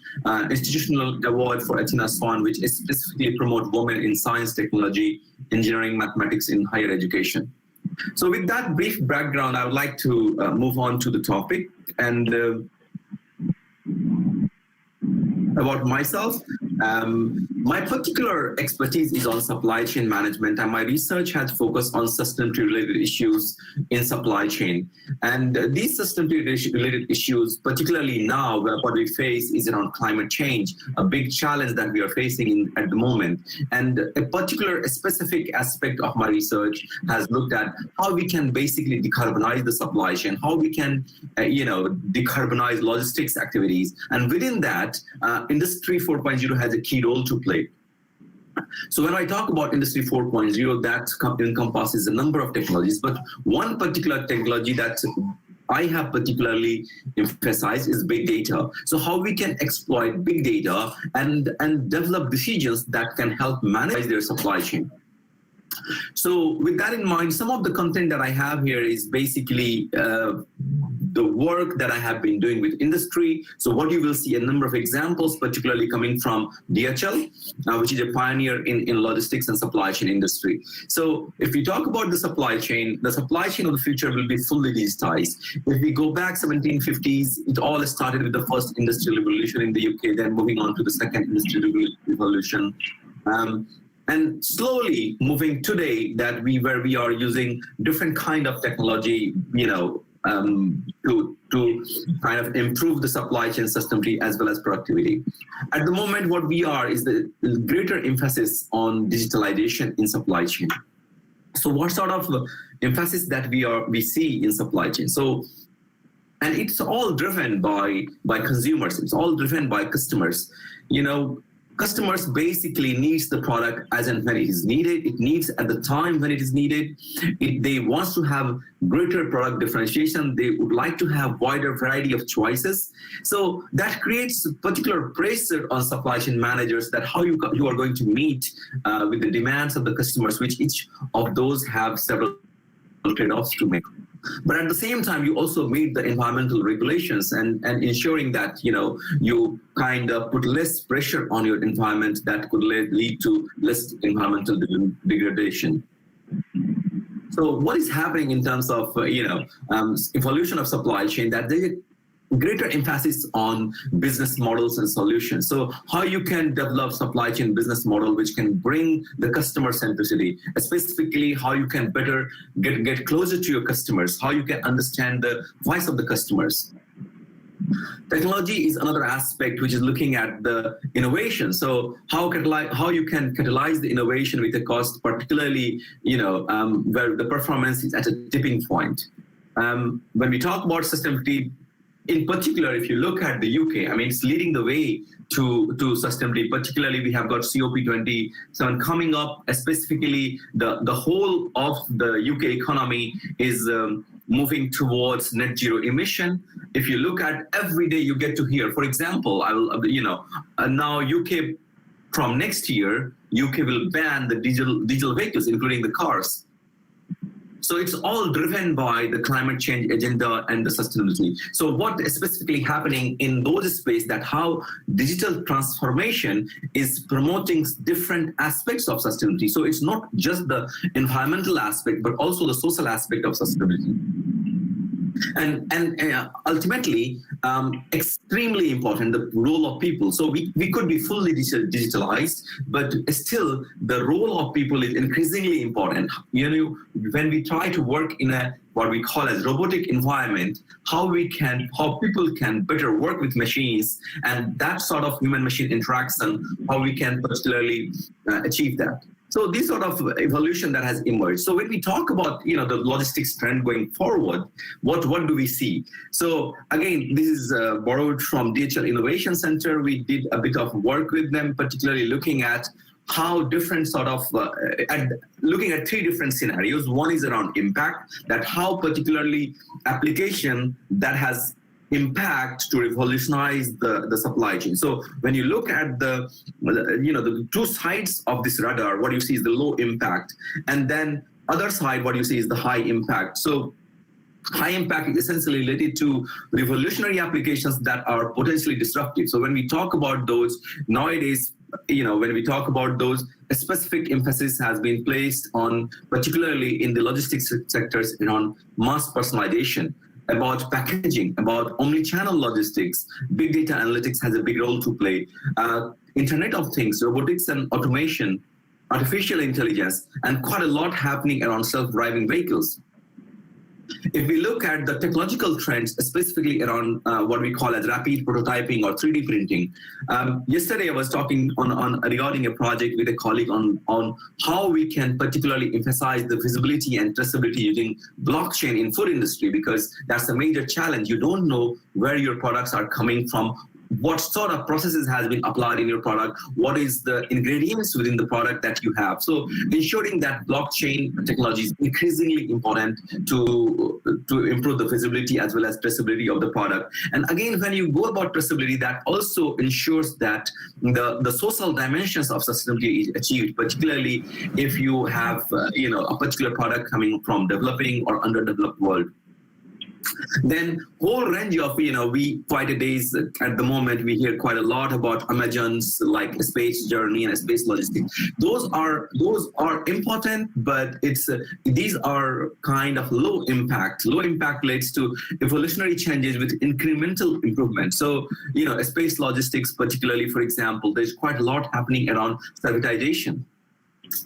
Speaker 8: institutional award for Athena Swan, which is specifically promote women in science, technology, engineering, mathematics in higher education. So with that brief background, I would like to move on to the topic. And about myself, my particular expertise is on supply chain management, and my research has focused on sustainability related issues in supply chain. And these sustainability related issues, particularly now where what we face is around climate change, a big challenge that we are facing at the moment. And a specific aspect of my research has looked at how we can basically decarbonize the supply chain, how we can, decarbonize logistics activities. And within that, Industry 4.0 has a key role to play. So when I talk about Industry 4.0, that encompasses a number of technologies, but one particular technology that I have particularly emphasized is big data. So how we can exploit big data and develop decisions that can help manage their supply chain. So with that in mind, some of the content that I have here is basically the work that I have been doing with industry. So what you will see a number of examples, particularly coming from DHL, which is a pioneer in logistics and supply chain industry. So if we talk about the supply chain of the future will be fully digitized. If we go back 1750s, it all started with the first industrial revolution in the UK, then moving on to the second industrial revolution. And slowly moving today where we are using different kind of technology, to kind of improve the supply chain sustainability as well as productivity. At the moment, what we are is the greater emphasis on digitalization in supply chain. So what sort of emphasis that we see in supply chain? So, and it's all driven by consumers. It's all driven by customers. Customers basically needs the product as and when it is needed. It needs at the time when it is needed. They want to have greater product differentiation. They would like to have wider variety of choices. So that creates particular pressure on supply chain managers that how you are going to meet with the demands of the customers, which each of those have several trade-offs to make. But at the same time, you also meet the environmental regulations and ensuring that, you kind of put less pressure on your environment that could lead to less environmental degradation. So what is happening in terms of, evolution of supply chain, that there's a greater emphasis on business models and solutions. So how you can develop supply chain business model which can bring the customer centricity, specifically how you can better get closer to your customers, how you can understand the voice of the customers. Technology is another aspect which is looking at the innovation. So how you can catalyze the innovation with a cost, particularly where the performance is at a tipping point. When we talk about sustainability, in particular, if you look at the UK, it's leading the way to sustainability. Particularly, we have got COP27 coming up. Specifically, the whole of the UK economy is moving towards net zero emission. If you look at every day, you get to hear. For example, now UK from next year, UK will ban the diesel vehicles, including the cars. So it's all driven by the climate change agenda and the sustainability. So what is specifically happening in those spaces, that how digital transformation is promoting different aspects of sustainability. So it's not just the environmental aspect, but also the social aspect of sustainability. And ultimately, extremely important, the role of people. So we could be fully digitalized, but still the role of people is increasingly important. You know, when we try to work in a what we call as robotic environment, how people can better work with machines, and that sort of human-machine interaction, how we can particularly achieve that. So this sort of evolution that has emerged. So when we talk about the logistics trend going forward, what do we see? So again, this is borrowed from Digital Innovation Center. We did a bit of work with them, particularly looking at how different sort of looking at three different scenarios. One is around impact, that how particularly application that has impact to revolutionize the supply chain. So when you look at the two sides of this radar, what you see is the low impact, and then other side, what you see is the high impact. So high impact is essentially related to revolutionary applications that are potentially disruptive. So when we talk about those nowadays, when we talk about those, a specific emphasis has been placed on, particularly in the logistics sectors, on mass personalization, about packaging, about omni-channel logistics. Big data analytics has a big role to play. Internet of Things, robotics and automation, artificial intelligence, and quite a lot happening around self-driving vehicles. If we look at the technological trends, specifically around what we call as rapid prototyping or 3D printing, yesterday I was talking regarding a project with a colleague on how we can particularly emphasize the visibility and traceability using blockchain in food industry, because that's a major challenge. You don't know where your products are coming from, what sort of processes has been applied in your product, what is the ingredients within the product that you have. So ensuring that blockchain technology is increasingly important to improve the visibility as well as traceability of the product. And again, when you go about traceability, that also ensures that the social dimensions of sustainability is achieved, particularly if you have a particular product coming from developing or underdeveloped world. Then whole range of, we quite a days at the moment, we hear quite a lot about Amazon's like space journey and space logistics. Those are important, but these are kind of low impact. Low impact leads to evolutionary changes with incremental improvement. So, space logistics, particularly, for example, there's quite a lot happening around servitization.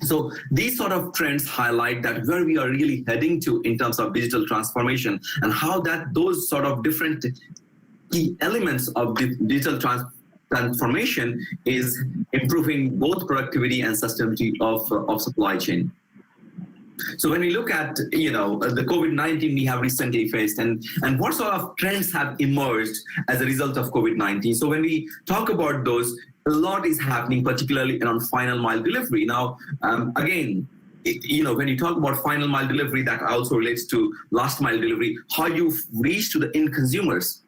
Speaker 8: So these sort of trends highlight that where we are really heading to in terms of digital transformation, and how that those sort of different key elements of the digital transformation is improving both productivity and sustainability of supply chain. So when we look at the COVID-19 we have recently faced, and what sort of trends have emerged as a result of COVID-19. So when we talk about those, a lot is happening, particularly around final mile delivery. Now, again, when you talk about final mile delivery, that also relates to last mile delivery, how you reach to the end consumers.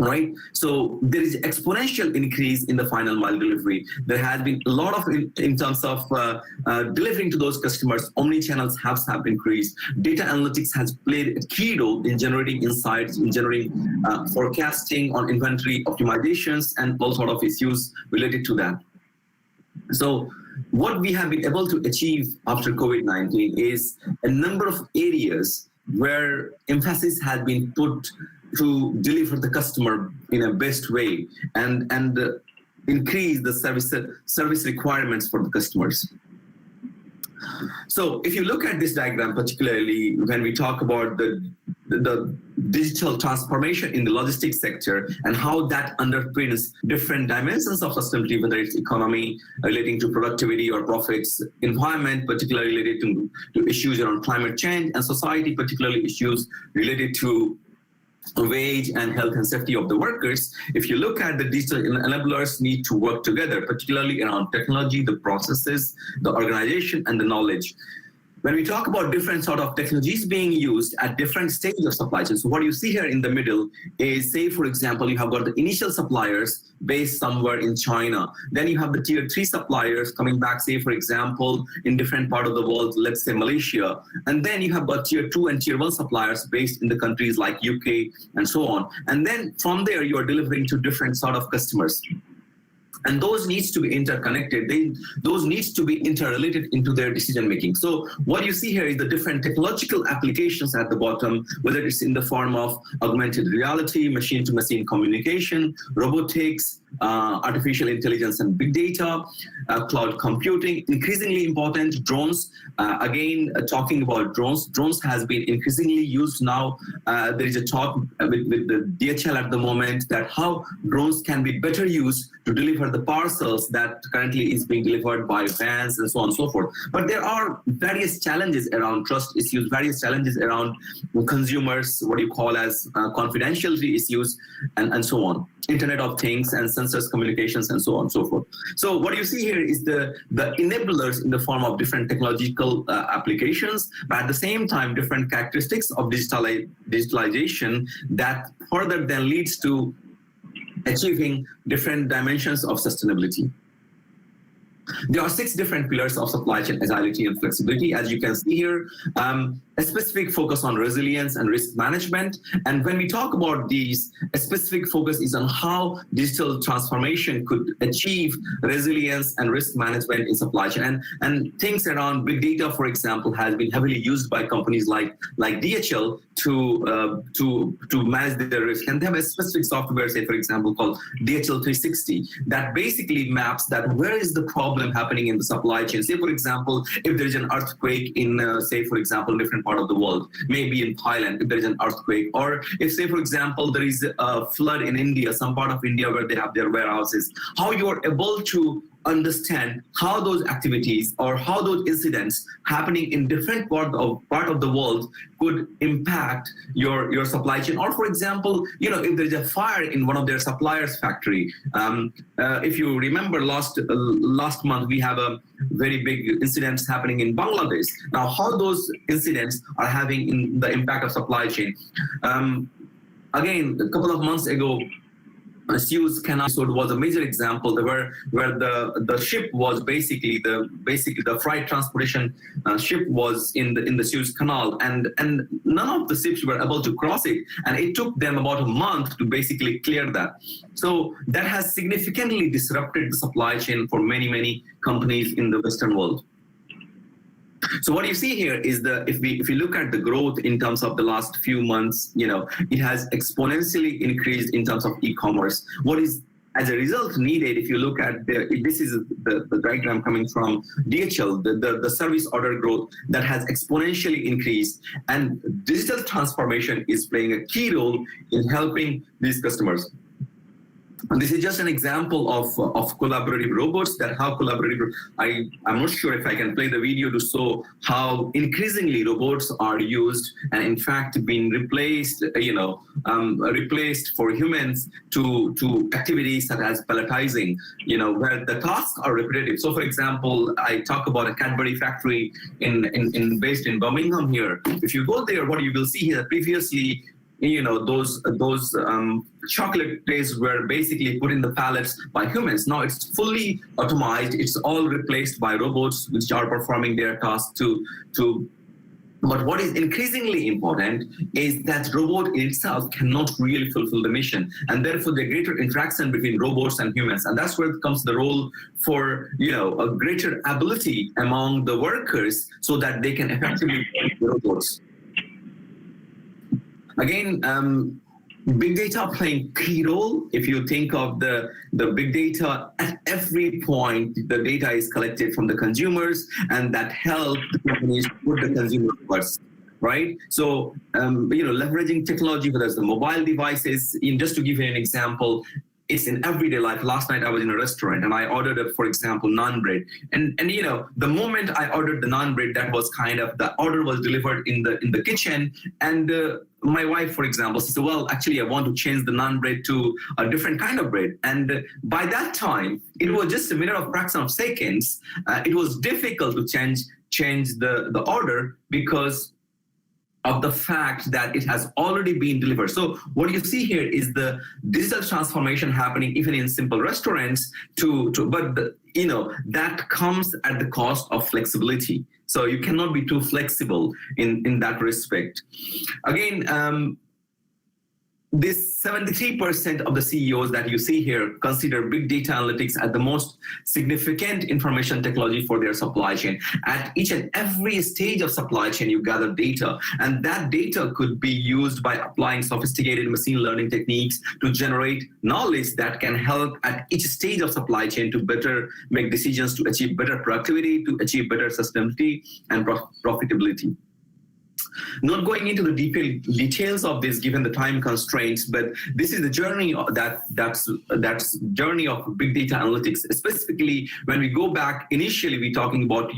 Speaker 8: Right, so there is exponential increase in the final mile delivery. There has been a lot of in terms of delivering to those customers. Omni-channels have increased. Data analytics has played a key role in generating insights, in generating forecasting on inventory optimizations, and all sort of issues related to that. So what we have been able to achieve after COVID-19 is a number of areas where emphasis has been put to deliver the customer in a best way and increase the service requirements for the customers. So if you look at this diagram, particularly when we talk about the digital transformation in the logistics sector and how that underpins different dimensions of sustainability, whether it's economy relating to productivity or profits, environment particularly related to issues around climate change, and society particularly issues related to wage and health and safety of the workers. If you look at the digital enablers need to work together, particularly around technology, the processes, the organization, and the knowledge. when we talk about different sort of technologies being used at different stages of supply chain, so what you see here in the middle is, say, for example, you have got the initial suppliers based somewhere in China. Then you have the tier 3 suppliers coming back, say, for example, in different part of the world, let's say Malaysia. And then you have got tier 2 and tier 1 suppliers based in the countries like UK and so on. And then from there, you are delivering to different sort of customers. And those needs to be interconnected. Those needs to be interrelated into their decision making. So what you see here is the different technological applications at the bottom, whether it's in the form of augmented reality, machine-to-machine communication, robotics, artificial intelligence and big data, cloud computing, increasingly important, drones. Talking about drones has been increasingly used now. There is a talk with the DHL at the moment that how drones can be better used to deliver the parcels that currently is being delivered by vans and so on and so forth. But there are various challenges around trust issues, various challenges around consumers, what you call as confidentiality issues, and so on. Internet of Things and sensors communications and so on and so forth. So what you see here is the enablers in the form of different technological applications, but at the same time, different characteristics of digitalization that further then leads to achieving different dimensions of sustainability. There are 6 different pillars of supply chain agility and flexibility, as you can see here. A specific focus on resilience and risk management. And when we talk about these, a specific focus is on how digital transformation could achieve resilience and risk management in supply chain. And things around big data, for example, has been heavily used by companies like DHL to manage their risk. And they have a specific software, say, for example, called DHL 360, that basically maps that where is the problem happening in the supply chain. Say, for example, if there is an earthquake in, say, for example, different part of the world, maybe in Thailand, if there is an earthquake, or if, say, for example, there is a flood in India, some part of India where they have their warehouses, how you are able to understand how those activities or how those incidents happening in different part of the world could impact your supply chain. Or for example, if there's a fire in one of their suppliers' factory, if you remember last month we have a very big incidents happening in Bangladesh. Now, how those incidents are having the impact of supply chain. Again, a couple of months ago, Suez Canal was a major example where the ship was basically the freight transportation ship was in the Suez Canal, and none of the ships were able to cross it, and it took them about a month to basically clear that. So that has significantly disrupted the supply chain for many companies in the Western world. So what you see here is if we look at the growth in terms of the last few months, it has exponentially increased in terms of e-commerce. What is as a result needed, if you look at this is the diagram coming from DHL, the service order growth that has exponentially increased, and digital transformation is playing a key role in helping these customers. And this is just an example of collaborative robots, that how collaborative, I'm not sure if I can play the video to show how increasingly robots are used and in fact being replaced, replaced for humans to activities such as palletizing, where the tasks are repetitive. So for example, I talk about a Cadbury factory based in Birmingham here. If you go there, what you will see here previously, those chocolate trays were basically put in the pallets by humans. Now it's fully automated. It's all replaced by robots, which are performing their tasks But what is increasingly important is that robot itself cannot really fulfill the mission, and therefore the greater interaction between robots and humans. And that's where comes the role for a greater ability among the workers so that they can effectively work with robots. Again, big data playing key role. If you think of the big data, at every point, the data is collected from the consumers, and that helps the companies put the consumer first, right? So, leveraging technology, whether it's the mobile devices, just to give you an example, it's in everyday life. Last night I was in a restaurant and I ordered, for example, naan bread. And the moment I ordered the naan bread, that was the order was delivered in the kitchen. And my wife, for example, said, well, actually, I want to change the naan bread to a different kind of bread. And by that time, it was just a matter of fraction of seconds. It was difficult to change change the order because of the fact that it has already been delivered. So what you see here is the digital transformation happening even in simple restaurants that comes at the cost of flexibility. So you cannot be too flexible in that respect. Again, this 73% of the CEOs that you see here consider big data analytics as the most significant information technology for their supply chain. At each and every stage of supply chain, you gather data, and that data could be used by applying sophisticated machine learning techniques to generate knowledge that can help at each stage of supply chain to better make decisions, to achieve better productivity, to achieve better sustainability and profitability. Not going into the details of this given the time constraints, but this is the journey that's journey of big data analytics. Specifically, when we go back, initially we're talking about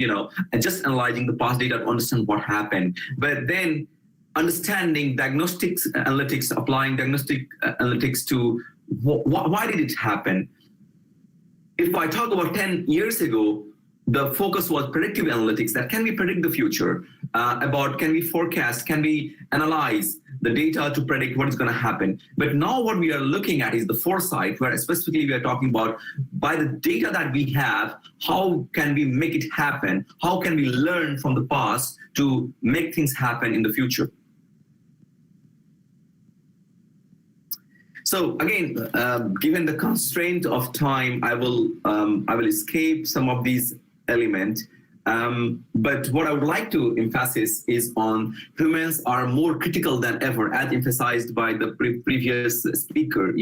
Speaker 8: just analyzing the past data to understand what happened, but then understanding diagnostics analytics, applying diagnostic analytics to why did it happen. If I talk about 10 years ago, the focus was predictive analytics, that can we predict the future, about can we forecast, can we analyze the data to predict what is going to happen. But now what we are looking at is the foresight, where specifically we are talking about by the data that we have, how can we make it happen? How can we learn from the past to make things happen in the future? So again, given the constraint of time, I will escape some of these elements. But what I would like to emphasize is on humans are more critical than ever, as emphasized by the previous speaker.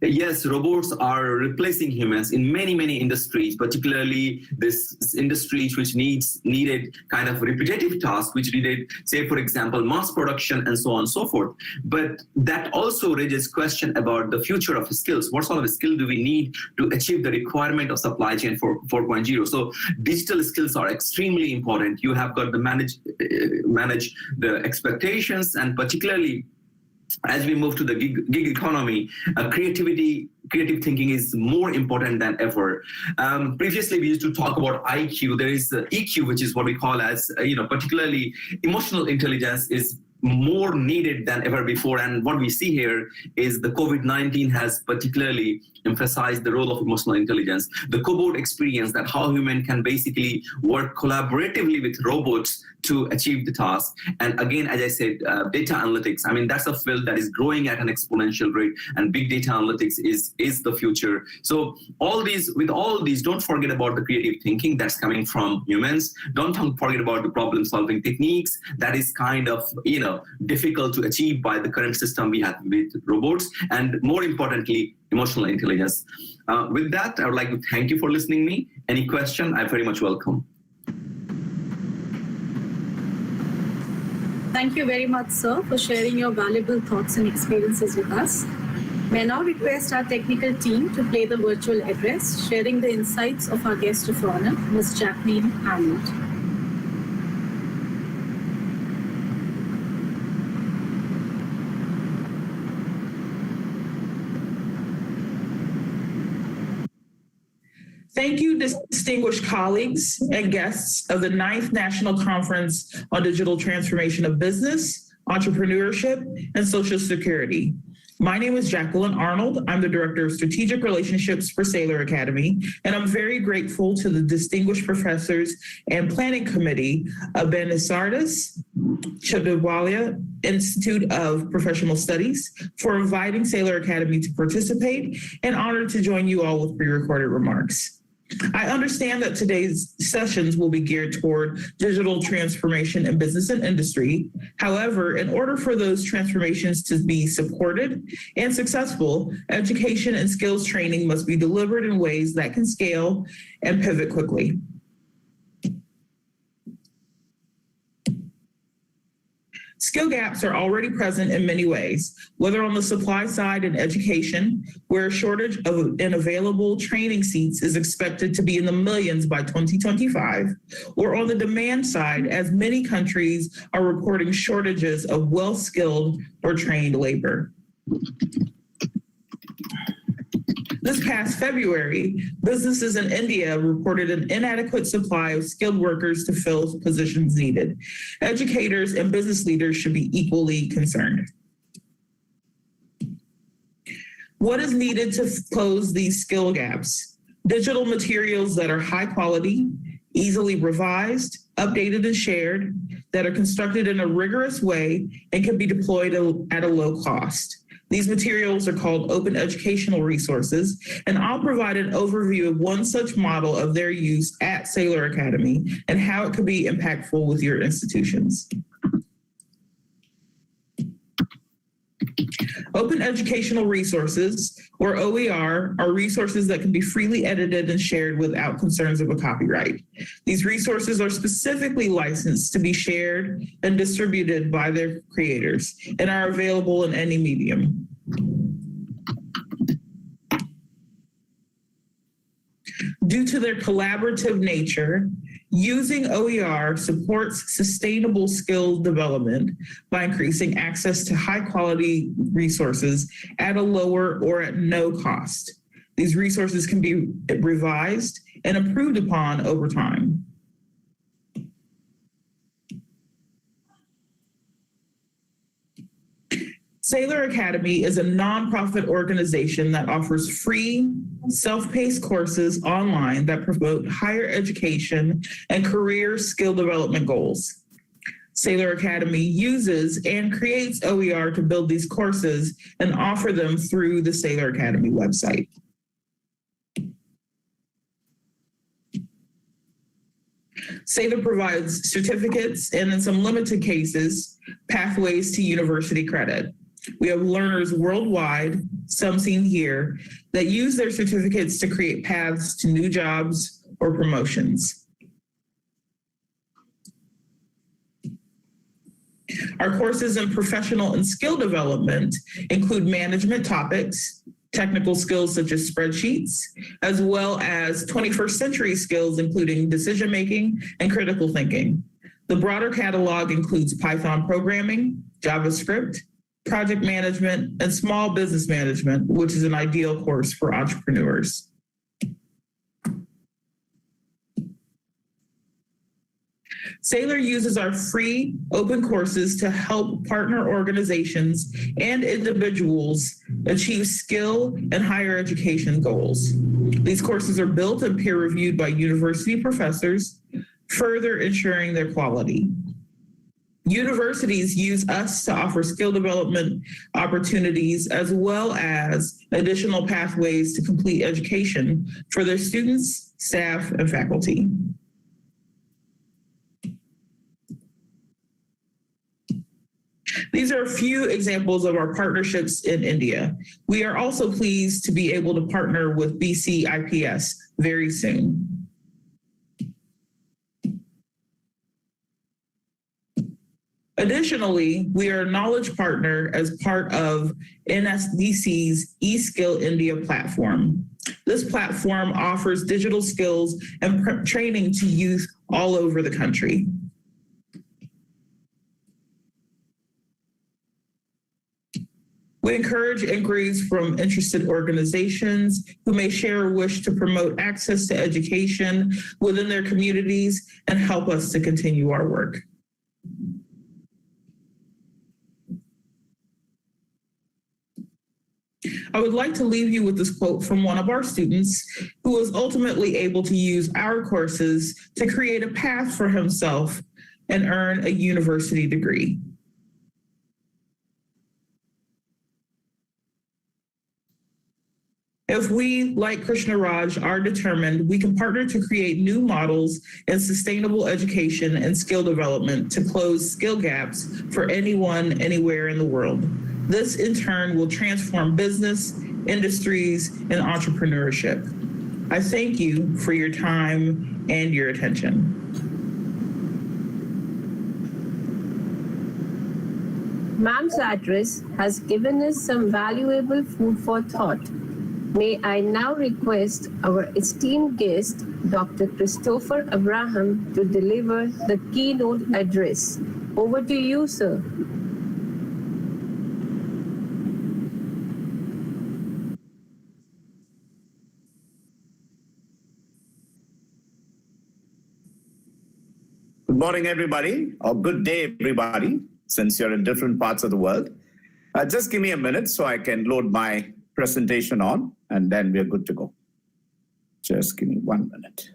Speaker 8: Yes, robots are replacing humans in many industries, particularly this industries which needed kind of repetitive tasks, which needed, say, for example, mass production and so on and so forth. But that also raises question about the future of skills. What sort of skill do we need to achieve the requirement of supply chain for 4.0? So digital skills are extremely important. You have got to manage the expectations, and particularly as we move to the gig economy, creative thinking is more important than ever. Previously, we used to talk about IQ. There is EQ, which is what we call as, particularly emotional intelligence is more needed than ever before. And what we see here is the COVID-19 has particularly emphasized the role of emotional intelligence. The cobot experience, that how human can basically work collaboratively with robots to achieve the task. And again, as I said, data analytics, I mean, that's a field that is growing at an exponential rate, and big data analytics is the future. So with all these, don't forget about the creative thinking that's coming from humans. Don't forget about the problem solving techniques that is kind of, difficult to achieve by the current system we have with robots, and more importantly, emotional intelligence. With that, I would like to thank you for listening to me. Any question, I very much welcome.
Speaker 3: Thank you very much, sir, for sharing your valuable thoughts and experiences with us. May I now request our technical team to play the virtual address, sharing the insights of our guest of honor, Ms. Jacqueline Arnold.
Speaker 10: Thank you, distinguished colleagues and guests of the 9th National Conference on Digital Transformation of Business, Entrepreneurship, and Social Security. My name is Jacqueline Arnold. I'm the Director of Strategic Relationships for Saylor Academy, and I'm very grateful to the distinguished professors and planning committee of Benisardis Chadwick Institute of Professional Studies for inviting Saylor Academy to participate, and honored to join you all with pre-recorded remarks. I understand that today's sessions will be geared toward digital transformation in business and industry. However, in order for those transformations to be supported and successful, education and skills training must be delivered in ways that can scale and pivot quickly. Skill gaps are already present in many ways, whether on the supply side in education, where a shortage of available training seats is expected to be in the millions by 2025, or on the demand side, as many countries are reporting shortages of well-skilled or trained labor. This past February, businesses in India reported an inadequate supply of skilled workers to fill positions needed. Educators and business leaders should be equally concerned. What is needed to close these skill gaps? Digital materials that are high quality, easily revised, updated, and shared, that are constructed in a rigorous way and can be deployed at a low cost. These materials are called open educational resources, and I'll provide an overview of one such model of their use at Saylor Academy and how it could be impactful with your institutions. Open educational resources, or OER, are resources that can be freely edited and shared without concerns of a copyright. These resources are specifically licensed to be shared and distributed by their creators and are available in any medium. Due to their collaborative nature, using OER supports sustainable skill development by increasing access to high-quality resources at a lower or at no cost. These resources can be revised and improved upon over time. Saylor Academy is a nonprofit organization that offers free, self-paced courses online that promote higher education and career skill development goals. Saylor Academy uses and creates OER to build these courses and offer them through the Saylor Academy website. Saylor provides certificates and, in some limited cases, pathways to university credit. We have learners worldwide, some seen here, that use their certificates to create paths to new jobs or promotions. Our courses in professional and skill development include management topics, technical skills such as spreadsheets, as well as 21st century skills, including decision-making and critical thinking. The broader catalog includes Python programming, JavaScript, project management, and small business management, which is an ideal course for entrepreneurs. Saylor uses our free open courses to help partner organizations and individuals achieve skill and higher education goals. These courses are built and peer reviewed by university professors, further ensuring their quality. Universities use us to offer skill development opportunities as well as additional pathways to complete education for their students, staff, and faculty. These are a few examples of our partnerships in India. We are also pleased to be able to partner with BC IPS very soon. Additionally, we are a knowledge partner as part of NSDC's eSkill India platform. This platform offers digital skills and training to youth all over the country. We encourage inquiries from interested organizations who may share a wish to promote access to education within their communities and help us to continue our work. I would like to leave you with this quote from one of our students who was ultimately able to use our courses to create a path for himself and earn a university degree. If we, like Krishna Raj, are determined, we can partner to create new models in sustainable education and skill development to close skill gaps for anyone, anywhere in the world. This, in turn, will transform business, industries, and entrepreneurship. I thank you for your time and your attention.
Speaker 7: Ma'am's address has given us some valuable food for thought. May I now request our esteemed guest, Dr. Christopher Abraham, to deliver the keynote address. Over to you, sir.
Speaker 11: morning, everybody, or good day, everybody, since you're in different parts of the world. Just give me a minute so I can load my presentation on, and then we're good to go. Just give me 1 minute.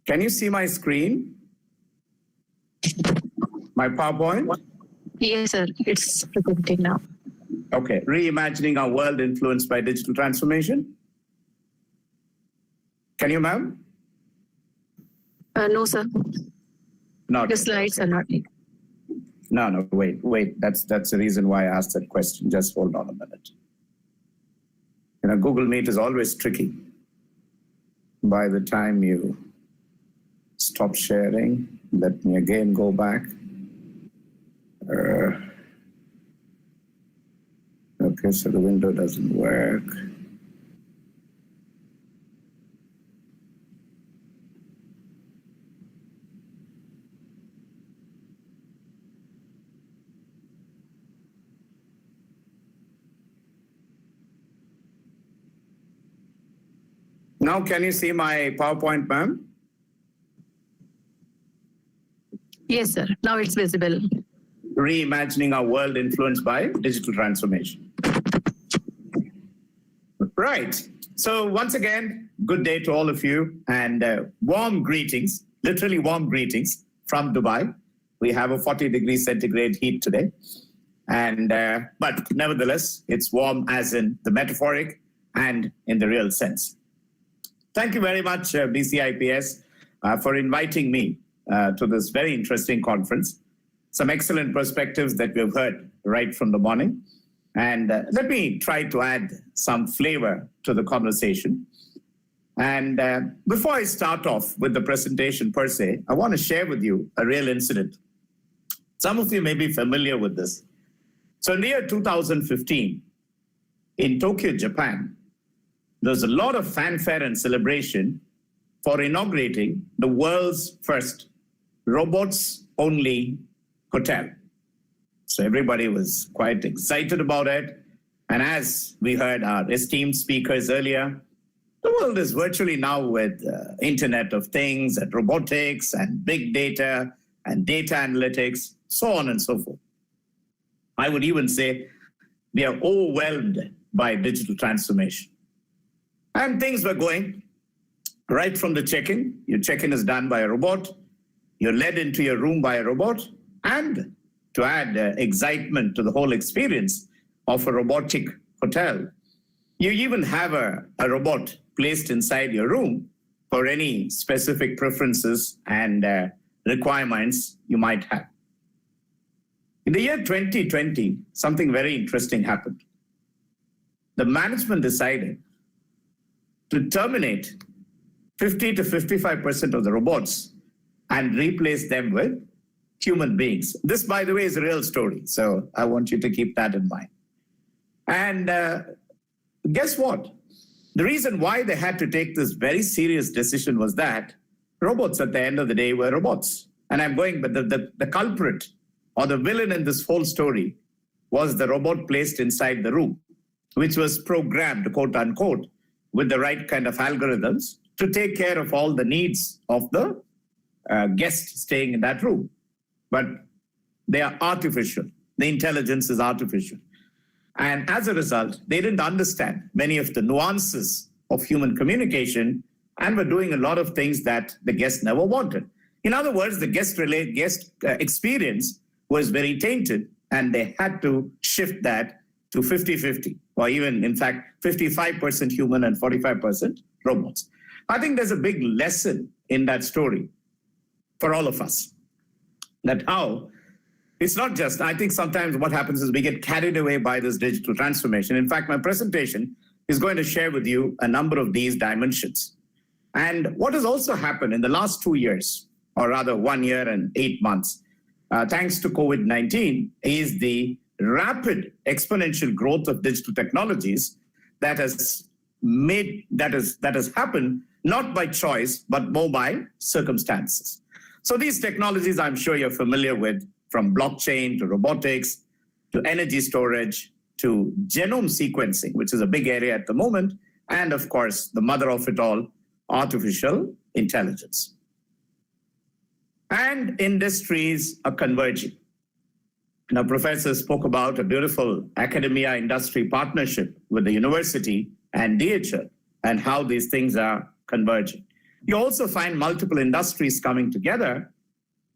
Speaker 11: Can you see my screen? My PowerPoint?
Speaker 12: Yes, sir. It's presenting now.
Speaker 11: Okay. Reimagining our world influenced by digital transformation. Can you, ma'am?
Speaker 12: No, sir.
Speaker 11: Not.
Speaker 12: The slides are not.
Speaker 11: No, wait. That's the reason why I asked that question. Just hold on a minute. Google Meet is always tricky. By the time you stop sharing, let me again go back. Okay, so the window doesn't work. Now, can you see my PowerPoint, ma'am?
Speaker 12: Yes, sir. Now it's visible.
Speaker 11: Reimagining our world influenced by digital transformation. Right. So once again, good day to all of you, and warm greetings, literally warm greetings from Dubai. We have a 40 degrees centigrade heat today. And but nevertheless, it's warm as in the metaphoric and in the real sense. Thank you very much, BCIPS, for inviting me to this very interesting conference. Some excellent perspectives that we've heard right from the morning. And let me try to add some flavor to the conversation. And before I start off with the presentation per se, I want to share with you a real incident. Some of you may be familiar with this. So in the year 2015, in Tokyo, Japan, there was a lot of fanfare and celebration for inaugurating the world's first robots-only hotel. So everybody was quite excited about it. And as we heard our esteemed speakers earlier, the world is virtually now with Internet of Things and robotics and big data and data analytics, so on and so forth. I would even say we are overwhelmed by digital transformation. And things were going right from the check-in. Your check-in is done by a robot. You're led into your room by a robot. And to add excitement to the whole experience of a robotic hotel, you even have a robot placed inside your room for any specific preferences and requirements you might have. In the year 2020, something very interesting happened. The management decided to terminate 50 to 55% of the robots and replace them with human beings. This, by the way, is a real story. So I want you to keep that in mind. And guess what? The reason why they had to take this very serious decision was that robots at the end of the day were robots. And I'm going, but the culprit or the villain in this whole story was the robot placed inside the room, which was programmed, quote unquote, with the right kind of algorithms to take care of all the needs of the guest staying in that room. But they are artificial. The intelligence is artificial. And as a result, they didn't understand many of the nuances of human communication and were doing a lot of things that the guest never wanted. In other words, the guest experience was very tainted, and they had to shift that to 50-50, or even, in fact, 55% human and 45% robots. I think there's a big lesson in that story for all of us, that how it's not just, I think sometimes what happens is we get carried away by this digital transformation. In fact, my presentation is going to share with you a number of these dimensions. And what has also happened in the last 2 years, or rather 1 year and 8 months, thanks to COVID-19, is the rapid exponential growth of digital technologies that has happened not by choice, but more by circumstances. So these technologies, I'm sure you're familiar with, from blockchain to robotics, to energy storage, to genome sequencing, which is a big area at the moment, and of course, the mother of it all, artificial intelligence. And industries are converging. Now, Professor spoke about a beautiful academia-industry partnership with the university and DHL and how these things are converging. You also find multiple industries coming together,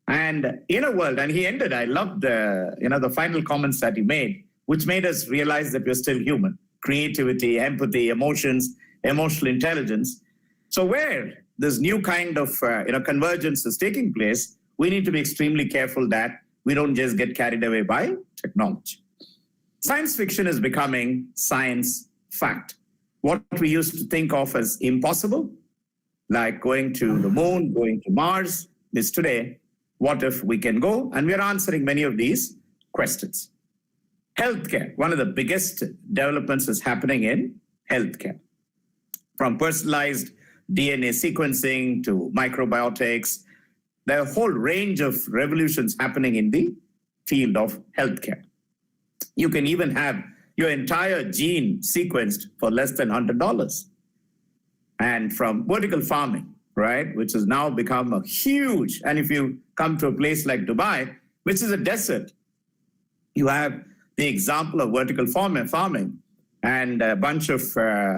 Speaker 11: and in a world, and he ended, I loved the final comments that he made, which made us realize that we're still human. Creativity, empathy, emotions, emotional intelligence. So where this new kind of convergence is taking place, we need to be extremely careful that we don't just get carried away by technology. Science fiction is becoming science fact. What we used to think of as impossible, like going to the moon, going to Mars, is today, what if we can go? And we're answering many of these questions. Healthcare, one of the biggest developments is happening in healthcare. From personalized DNA sequencing to microbiotics, there are a whole range of revolutions happening in the field of healthcare. You can even have your entire gene sequenced for less than $100. And from vertical farming, right, which has now become a huge, and if you come to a place like Dubai, which is a desert, you have the example of vertical farming, and a bunch of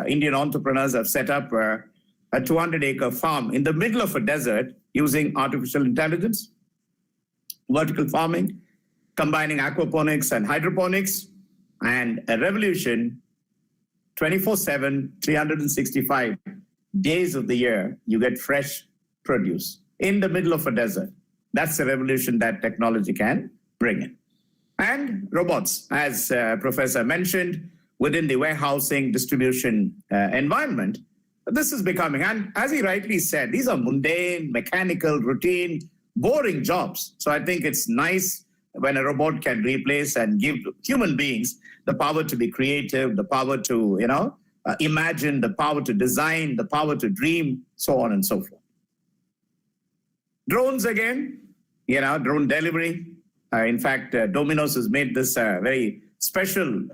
Speaker 11: Indian entrepreneurs have set up a 200-acre farm in the middle of a desert using artificial intelligence, vertical farming, combining aquaponics and hydroponics, and a revolution 24/7, 365 days of the year, you get fresh produce in the middle of a desert. That's the revolution that technology can bring in. And robots, as Professor mentioned, within the warehousing distribution environment, this is becoming, and as he rightly said, these are mundane, mechanical, routine, boring jobs. So I think it's nice when a robot can replace and give human beings the power to be creative, the power to, imagine, the power to design, the power to dream, so on and so forth. Drones again, drone delivery. In fact, Domino's has made this very special,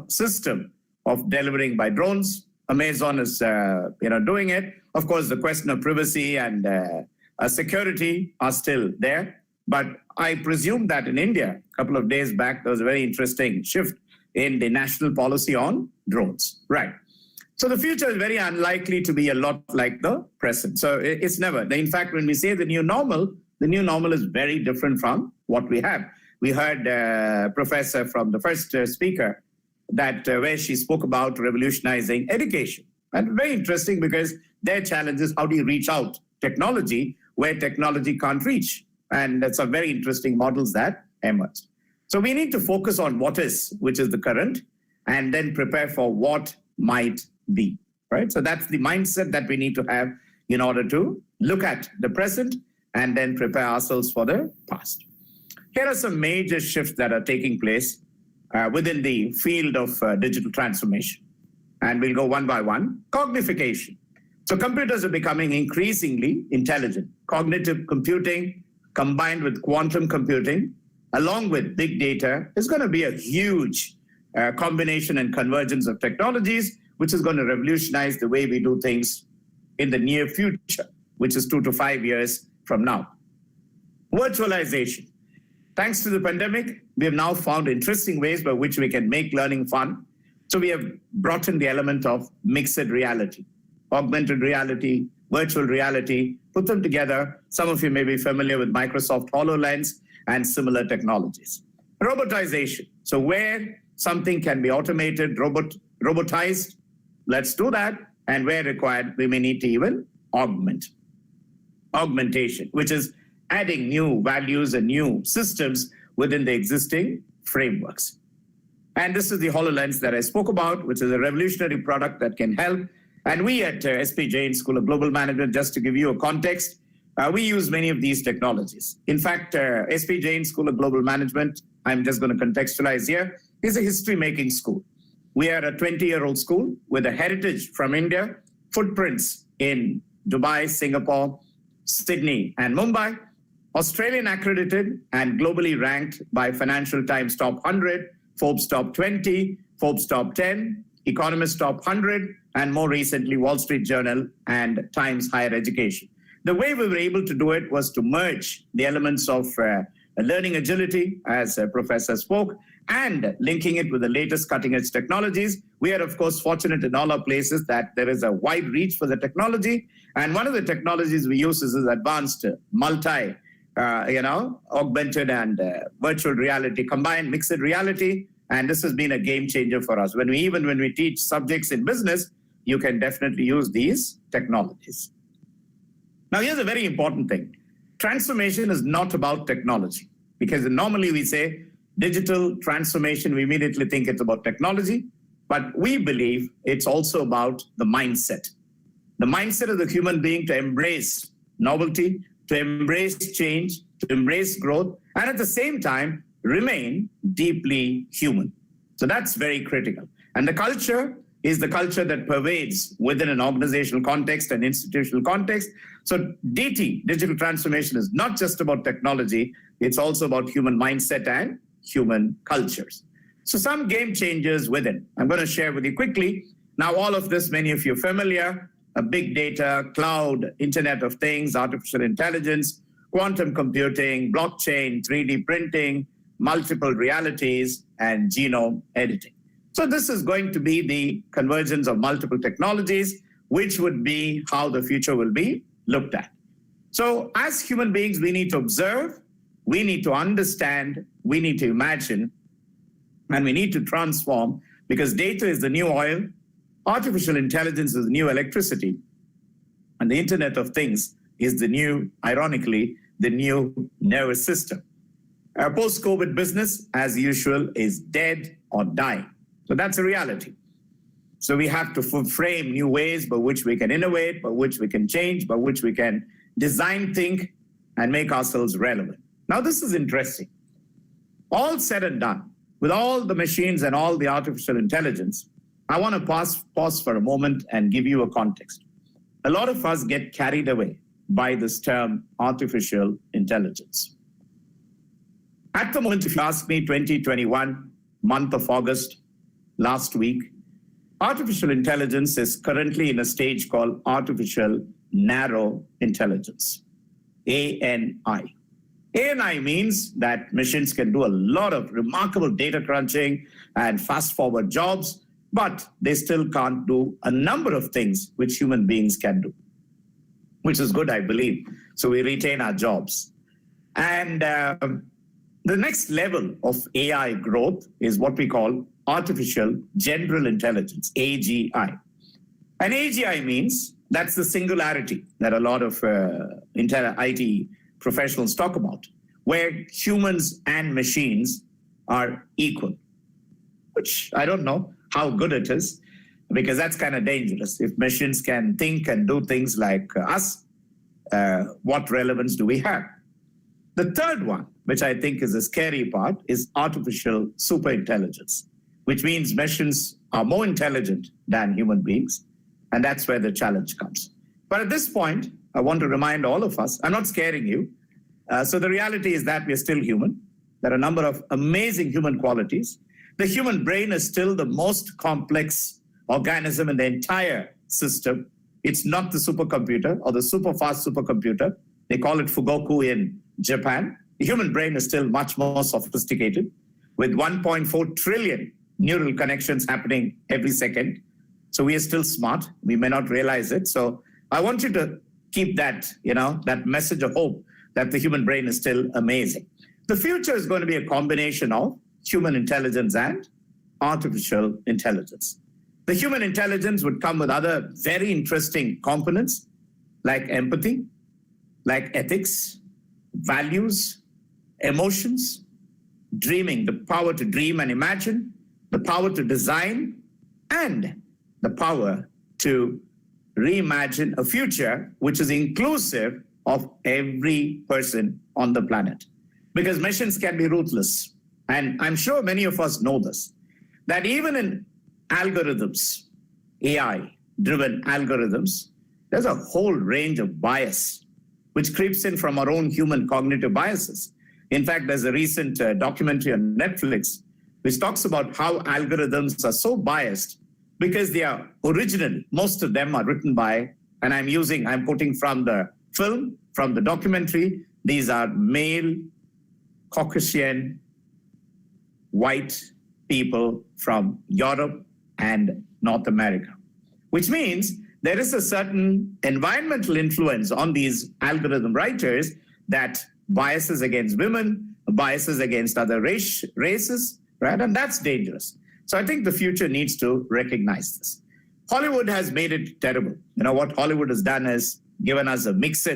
Speaker 11: system of delivering by drones. Amazon is, doing it. Of course, the question of privacy and security are still there. But I presume that in India, a couple of days back, there was a very interesting shift in the national policy on drones. Right. So the future is very unlikely to be a lot like the present. So it's never. In fact, when we say the new normal is very different from what we have. We heard Professor from the first speaker that where she spoke about revolutionizing education. And very interesting because their challenge is how do you reach out technology where technology can't reach? And that's some very interesting models that emerge. So we need to focus on what is, which is the current, and then prepare for what might be, right? So that's the mindset that we need to have in order to look at the present and then prepare ourselves for the past. Here are some major shifts that are taking place within the field of digital transformation. And we'll go one by one. Cognification. So computers are becoming increasingly intelligent. Cognitive computing combined with quantum computing, along with big data, is going to be a huge combination and convergence of technologies, which is going to revolutionize the way we do things in the near future, which is 2 to 5 years from now. Virtualization. Thanks to the pandemic, we have now found interesting ways by which we can make learning fun. So we have brought in the element of mixed reality, augmented reality, virtual reality, put them together. Some of you may be familiar with Microsoft HoloLens and similar technologies. Robotization. So where something can be automated, robotized, let's do that. And where required, we may need to even augmentation, which is adding new values and new systems within the existing frameworks. And this is the HoloLens that I spoke about, which is a revolutionary product that can help. And we at SP Jain School of Global Management, just to give you a context, we use many of these technologies. In fact, SP Jain School of Global Management, I'm just going to contextualize here, is a history-making school. We are a 20-year-old school with a heritage from India, footprints in Dubai, Singapore, Sydney, and Mumbai, Australian accredited and globally ranked by Financial Times Top 100, Forbes Top 20, Forbes Top 10, Economist Top 100, and more recently, Wall Street Journal and Times Higher Education. The way we were able to do it was to merge the elements of learning agility, as Professor spoke, and linking it with the latest cutting-edge technologies. We are, of course, fortunate in all our places that there is a wide reach for the technology. And one of the technologies we use is advanced augmented and virtual reality, combined mixed reality. And this has been a game changer for us. When we teach subjects in business, you can definitely use these technologies. Now, here's a very important thing. Transformation is not about technology, because normally we say digital transformation, we immediately think it's about technology, but we believe it's also about the mindset. The mindset of the human being to embrace novelty, to embrace change, to embrace growth, and at the same time, remain deeply human. So that's very critical. And the culture is the culture that pervades within an organizational context and institutional context. So DT, digital transformation, is not just about technology, it's also about human mindset and human cultures. So some game changers within. I'm going to share with you quickly. Now, all of this, many of you are familiar, big data, cloud, Internet of Things, artificial intelligence, quantum computing, blockchain, 3D printing, multiple realities, and genome editing. So this is going to be the convergence of multiple technologies, which would be how the future will be looked at. So as human beings, we need to observe, we need to understand, we need to imagine, and we need to transform, because data is the new oil, artificial intelligence is the new electricity, and the Internet of Things is the new, ironically, the new nervous system. Our post-COVID business, as usual, is dead or dying. So that's a reality. So we have to frame new ways by which we can innovate, by which we can change, by which we can design, think, and make ourselves relevant. Now, this is interesting. All said and done, with all the machines and all the artificial intelligence, I want to pause for a moment and give you a context. A lot of us get carried away by this term artificial intelligence. At the moment, if you ask me, 2021, month of August, last week, artificial intelligence is currently in a stage called artificial narrow intelligence, ANI. ANI means that machines can do a lot of remarkable data crunching and fast forward jobs, but they still can't do a number of things which human beings can do, which is good, I believe. So we retain our jobs. And the next level of AI growth is what we call artificial general intelligence, AGI. And AGI means that's the singularity that a lot of IT professionals talk about, where humans and machines are equal, which I don't know how good it is, because that's kind of dangerous. If machines can think and do things like us, what relevance do we have? The third one, which I think is the scary part, is artificial superintelligence, which means machines are more intelligent than human beings, and that's where the challenge comes. But at this point, I want to remind all of us, I'm not scaring you. So the reality is that we're still human. There are a number of amazing human qualities. The human brain is still the most complex organism in the entire system. It's not the supercomputer or the super fast supercomputer. They call it Fugoku in Japan. The human brain is still much more sophisticated, with 1.4 trillion neural connections happening every second. So we are still smart. We may not realize it. So I want you to keep that, that message of hope that the human brain is still amazing. The future is going to be a combination of human intelligence and artificial intelligence. The human intelligence would come with other very interesting components like empathy, like ethics, values, emotions, dreaming, the power to dream and imagine, the power to design, and the power to reimagine a future which is inclusive of every person on the planet. Because machines can be ruthless. And I'm sure many of us know this, that even in algorithms, AI-driven algorithms, there's a whole range of bias which creeps in from our own human cognitive biases. In fact, there's a recent documentary on Netflix which talks about how algorithms are so biased because they are originally, most of them are written by, and I'm putting from the film, from the documentary, these are male, Caucasian, white people from Europe and North America, which means there is a certain environmental influence on these algorithm writers that biases against women, biases against other races, right? And that's dangerous. So I think the future needs to recognize this. Hollywood has made it terrible. You know, what Hollywood has done is given us a mixed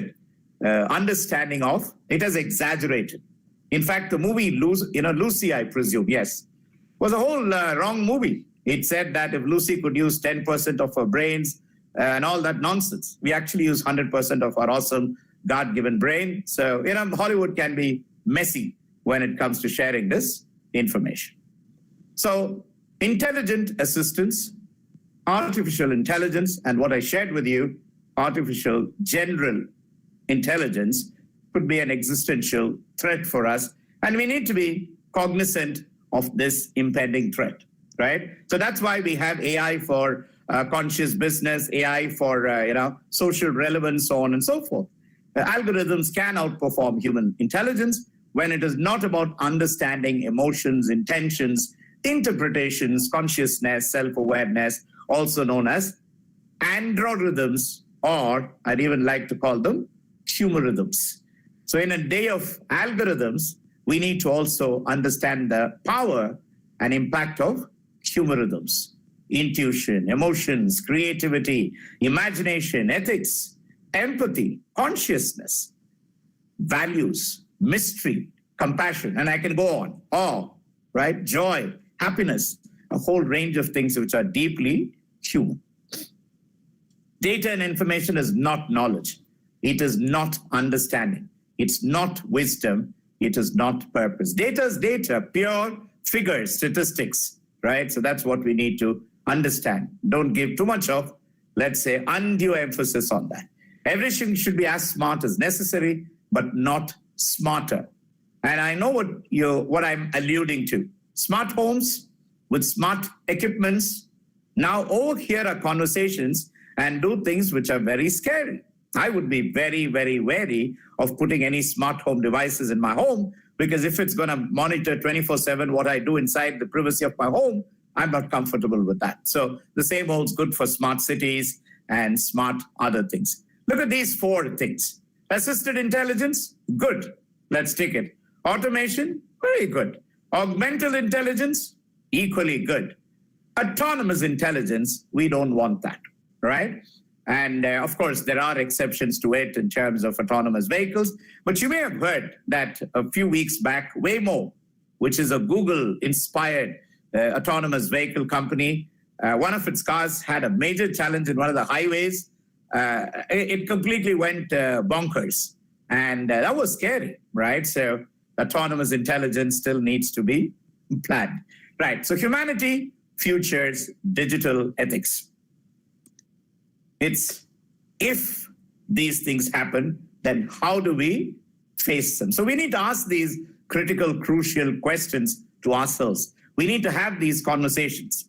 Speaker 11: understanding of, it has exaggerated. In fact, the movie Lucy, I presume, yes, was a whole wrong movie. It said that if Lucy could use 10% of her brains and all that nonsense, we actually use 100% of our awesome God-given brain. So, Hollywood can be messy when it comes to sharing this information. So, intelligent assistance, artificial intelligence, and what I shared with you, artificial general intelligence, could be an existential threat for us. And we need to be cognizant of this impending threat, right? So that's why we have AI for conscious business, AI for social relevance, so on and so forth. Algorithms can outperform human intelligence when it is not about understanding emotions, intentions, interpretations, consciousness, self-awareness, also known as androrhythms, or I'd even like to call them humorhythms. So in a day of algorithms, we need to also understand the power and impact of humorhythms, intuition, emotions, creativity, imagination, ethics, empathy, consciousness, values, mystery, compassion, and I can go on, awe, right? Joy, happiness, a whole range of things which are deeply human. Data and information is not knowledge. It is not understanding. It's not wisdom. It is not purpose. Data is data, pure figures, statistics, right? So that's what we need to understand. Don't give too much of, let's say, undue emphasis on that. Everything should be as smart as necessary, but not smarter. And I know what I'm alluding to. Smart homes with smart equipments now overhear our conversations and do things which are very scary. I would be very, very wary of putting any smart home devices in my home, because if it's going to monitor 24/7 what I do inside the privacy of my home, I'm not comfortable with that. So the same holds good for smart cities and smart other things. Look at these 4 things. Assisted intelligence, good. Let's take it. Automation, very good. Augmented intelligence, equally good. Autonomous intelligence, we don't want that, right? And of course, there are exceptions to it in terms of autonomous vehicles. But you may have heard that a few weeks back, Waymo, which is a Google-inspired autonomous vehicle company, one of its cars had a major challenge in one of the highways. It completely went bonkers. And that was scary, right? So autonomous intelligence still needs to be planned. Right, so humanity, futures, digital ethics. It's if these things happen, then how do we face them? So we need to ask these critical, crucial questions to ourselves. We need to have these conversations.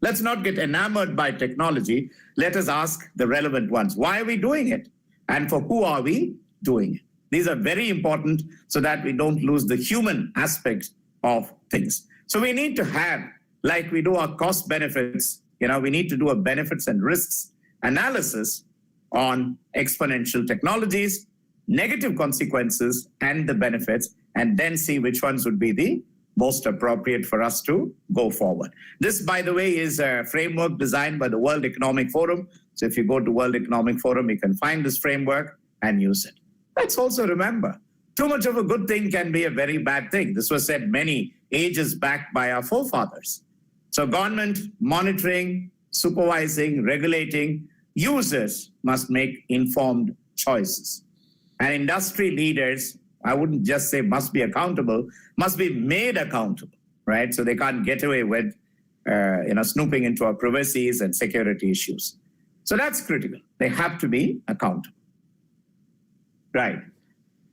Speaker 11: Let's not get enamored by technology. Let us ask the relevant ones. Why are we doing it? And for who are we doing it? These are very important so that we don't lose the human aspect of things. So we need to have, like we do our cost benefits, we need to do a benefits and risks analysis on exponential technologies, negative consequences, and the benefits, and then see which ones would be the most appropriate for us to go forward. This, by the way, is a framework designed by the World Economic Forum. So if you go to World Economic Forum, you can find this framework and use it. Let's also remember, too much of a good thing can be a very bad thing. This was said many ages back by our forefathers. So government monitoring, supervising, regulating, users must make informed choices. And industry leaders, I wouldn't just say must be accountable, must be made accountable, right? So they can't get away with snooping into our privacies and security issues. So that's critical. They have to be accountable. Right.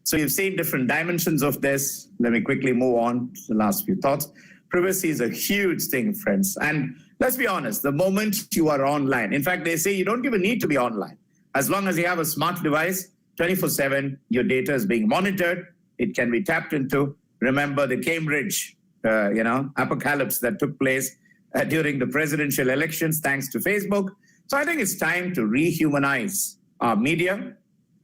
Speaker 11: So you've seen different dimensions of this. Let me quickly move on to the last few thoughts. Privacy is a huge thing, friends. And let's be honest, the moment you are online, in fact, they say you don't even need to be online. As long as you have a smart device, 24/7, your data is being monitored. It can be tapped into. Remember the Cambridge, apocalypse that took place during the presidential elections, thanks to Facebook. So I think it's time to rehumanize our media,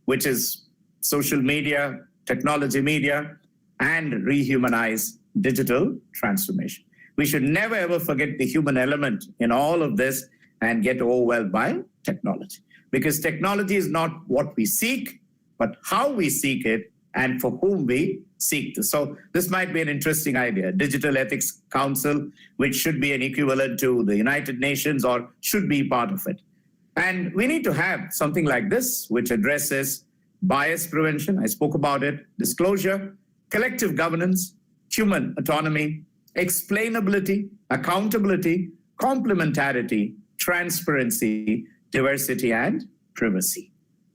Speaker 11: which is social media, technology media, and rehumanize digital transformation. We should never ever forget the human element in all of this and get overwhelmed by technology. Because technology is not what we seek, but how we seek it and for whom we seek this. So this might be an interesting idea. Digital Ethics Council, which should be an equivalent to the United Nations or should be part of it. And we need to have something like this, which addresses bias prevention, I spoke about it, disclosure, collective governance, human autonomy, explainability, accountability, complementarity, transparency, diversity, and privacy.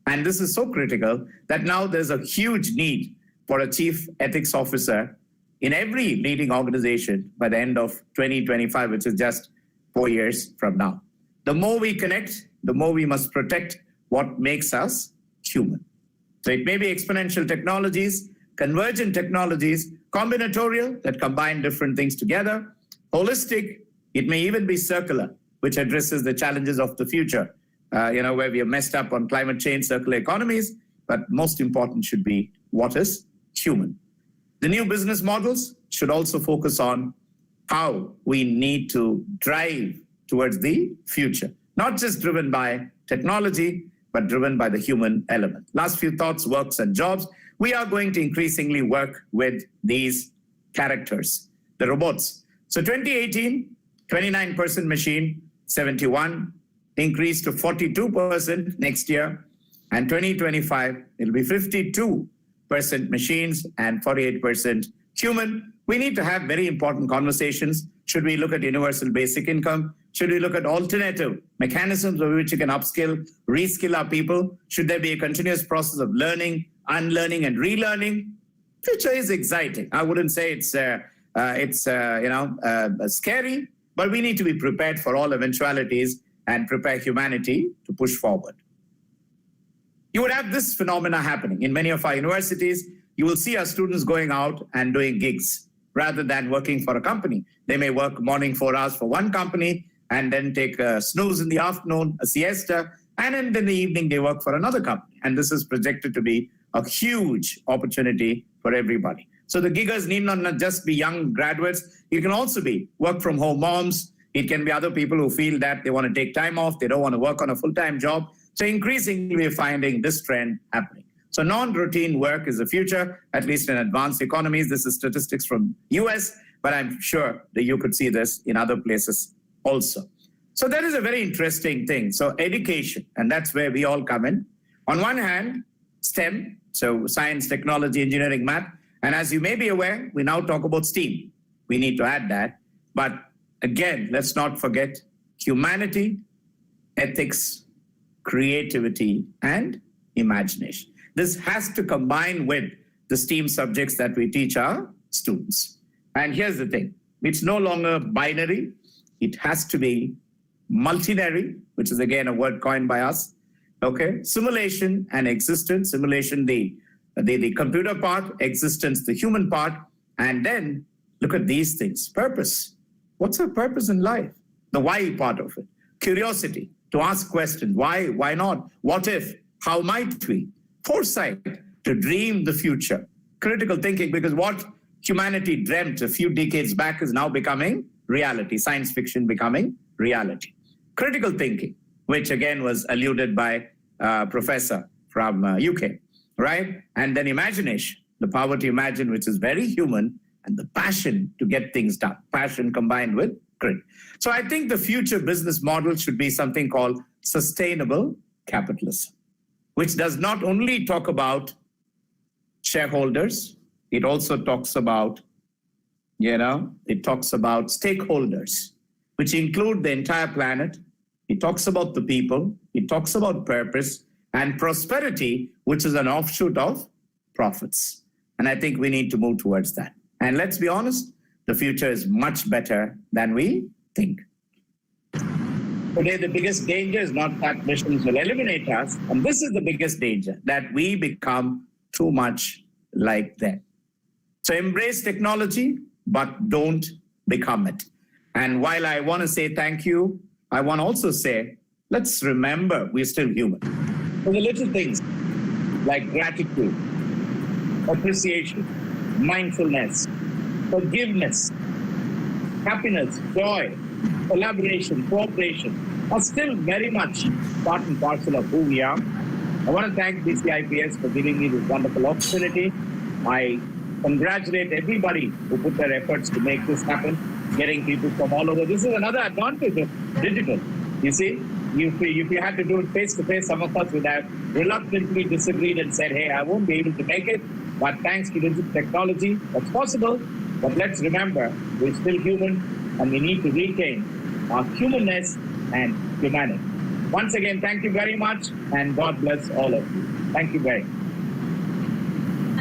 Speaker 11: And this is so critical that now there's a huge need for a chief ethics officer in every leading organization by the end of 2025, which is just 4 years from now. The more we connect, the more we must protect what makes us human. So it may be exponential technologies, convergent technologies, combinatorial that combine different things together, holistic, it may even be circular, which addresses the challenges of the future, where we are messed up on climate change, circular economies, but most important should be what is human. The new business models should also focus on how we need to drive towards the future, not just driven by technology, but driven by the human element. Last few thoughts, works and jobs. We are going to increasingly work with these characters, the robots. So 2018, 29% machine, 71, increased to 42% next year. And 2025, it'll be 52% machines and 48% human. We need to have very important conversations. Should we look at universal basic income? Should we look at alternative mechanisms by which you can upskill, reskill our people? Should there be a continuous process of learning, unlearning, and relearning? Future is exciting. I wouldn't say it's scary, but we need to be prepared for all eventualities and prepare humanity to push forward. You would have this phenomena happening in many of our universities. You will see our students going out and doing gigs rather than working for a company. They may work morning 4 hours for one company and then take a snooze in the afternoon, a siesta, and then in the evening they work for another company. And this is projected to be a huge opportunity for everybody. So the giggers need not just be young graduates. It can also be work from home moms. It can be other people who feel that they want to take time off. They don't want to work on a full-time job. So increasingly we're finding this trend happening. So non-routine work is the future, at least in advanced economies. This is statistics from US, but I'm sure that you could see this in other places also. So that is a very interesting thing. So education, and that's where we all come in. On one hand, STEM, so science, technology, engineering, math. And as you may be aware, we now talk about STEAM. We need to add that. But again, let's not forget humanity, ethics, creativity, and imagination. This has to combine with the STEAM subjects that we teach our students. And here's the thing. It's no longer binary. It has to be multinary, which is again a word coined by us. Okay, simulation and existence. Simulation, the computer part, existence, the human part. And then look at these things. Purpose. What's our purpose in life? The why part of it. Curiosity, to ask questions. Why not? What if? How might we? Foresight, to dream the future. Critical thinking, because what humanity dreamt a few decades back is now becoming reality. Science fiction becoming reality. Critical thinking, which again was alluded by a professor from UK, right? And then imagination, the power to imagine, which is very human, and the passion to get things done. Passion combined with grit. So I think the future business model should be something called sustainable capitalism, which does not only talk about shareholders. It also talks about, it talks about stakeholders, which include the entire planet. It talks about the people. It talks about purpose and prosperity, which is an offshoot of profits. And I think we need to move towards that. And let's be honest, the future is much better than we think. Today, the biggest danger is not that machines will eliminate us. And this is the biggest danger, that we become too much like them. So embrace technology, but don't become it. And while I want to say thank you, I want to also say, let's remember we're still human. For the little things like gratitude, appreciation, mindfulness, forgiveness, happiness, joy, collaboration, cooperation are still very much part and parcel of who we are. I want to thank BCIPS for giving me this wonderful opportunity. I congratulate everybody who put their efforts to make this happen, getting people from all over. This is another advantage of digital. You see, if you had to do it face-to-face, some of us would have reluctantly disagreed and said, hey, I won't be able to make it. But thanks to digital technology, that's possible. But let's remember, we're still human, and we need to retain our humanness and humanity. Once again, thank you very much, and God bless all of you. Thank you very much.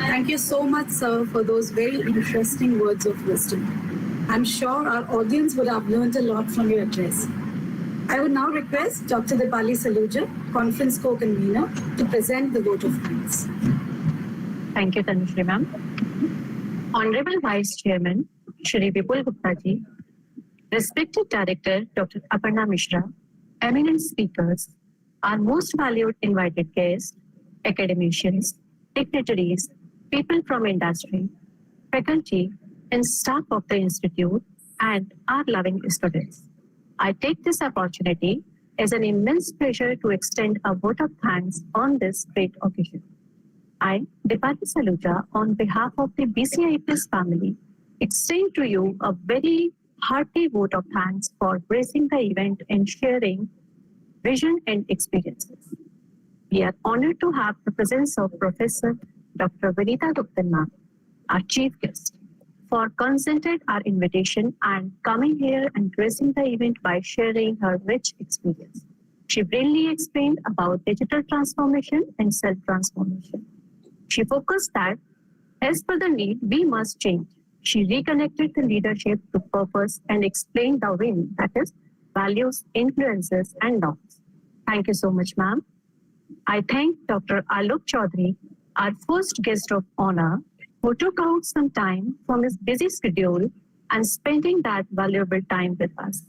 Speaker 3: Thank you so much, sir, for those very interesting words of wisdom. I'm sure our audience would have learned a lot from your address. I would now request Dr. Dipali Saluja, Conference Co-Convener, to present the vote of thanks.
Speaker 12: Thank you, Tanushree ma'am. Honorable Vice Chairman, Shri Vipul Gupta ji, respected Director, Dr. Aparna Mishra, eminent speakers, our most valued invited guests, academicians, dignitaries, people from industry, faculty, and staff of the Institute, and our loving students. I take this opportunity as an immense pleasure to extend a vote of thanks on this great occasion. I, Dipali Saluja, on behalf of the BCIPS family, extend to you a very hearty vote of thanks for gracing the event and sharing vision and experiences. We are honored to have the presence of Professor Dr. Vinita Gupta ma'am, our chief guest, for consented our invitation and coming here and gracing the event by sharing her rich experience. She brilliantly explained about digital transformation and self-transformation. She focused that, as per the need, we must change. She reconnected the leadership to purpose and explained the win, that is, values, influences, and norms. Thank you so much, ma'am. I thank Dr. Alok Chaudhary, our first guest of honor, who took out some time from his busy schedule and spending that valuable time with us.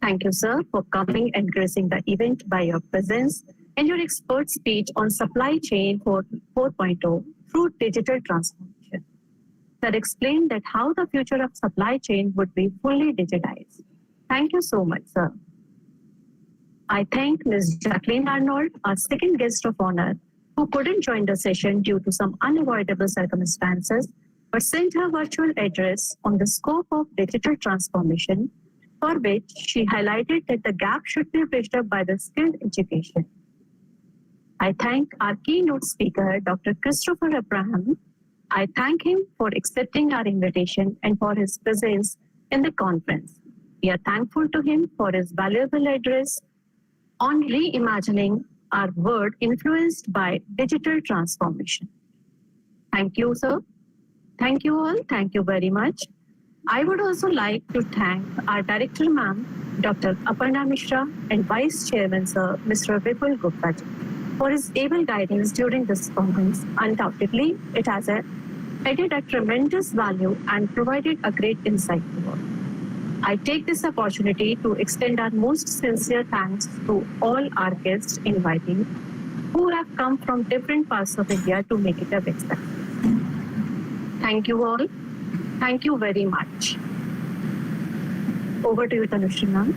Speaker 12: Thank you, sir, for coming and gracing the event by your presence and your expert speech on supply chain 4.0 through digital transformation. That explained that how the future of supply chain would be fully digitized. Thank you so much, sir. I thank Ms. Jacqueline Arnold, our second guest of honor, who couldn't join the session due to some unavoidable circumstances, but sent her virtual address on the scope of digital transformation, for which she highlighted that the gap should be bridged up by the skilled education. I thank our keynote speaker, Dr. Christopher Abraham. I thank him for accepting our invitation and for his presence in the conference. We are thankful to him for his valuable address on reimagining our world influenced by digital transformation. Thank you, sir. Thank you all. Thank you very much. I would also like to thank our Director, ma'am, Dr. Aparna Mishra, and Vice Chairman, sir, Mr. Vipul Gupta, for his able guidance during this conference. Undoubtedly, it has added a tremendous value and provided a great insight to all. I take this opportunity to extend our most sincere thanks to all our guests inviting who have come from different parts of India to make it a big success. Thank you all. Thank you very much. Over to you, Tanushree ma'am.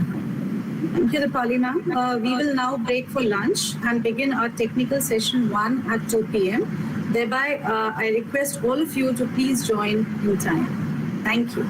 Speaker 3: Thank you, Dipali ma'am. We will now break for lunch and begin our technical session 1 at 2 p.m. Thereby, I request all of you to please join in time. Thank you.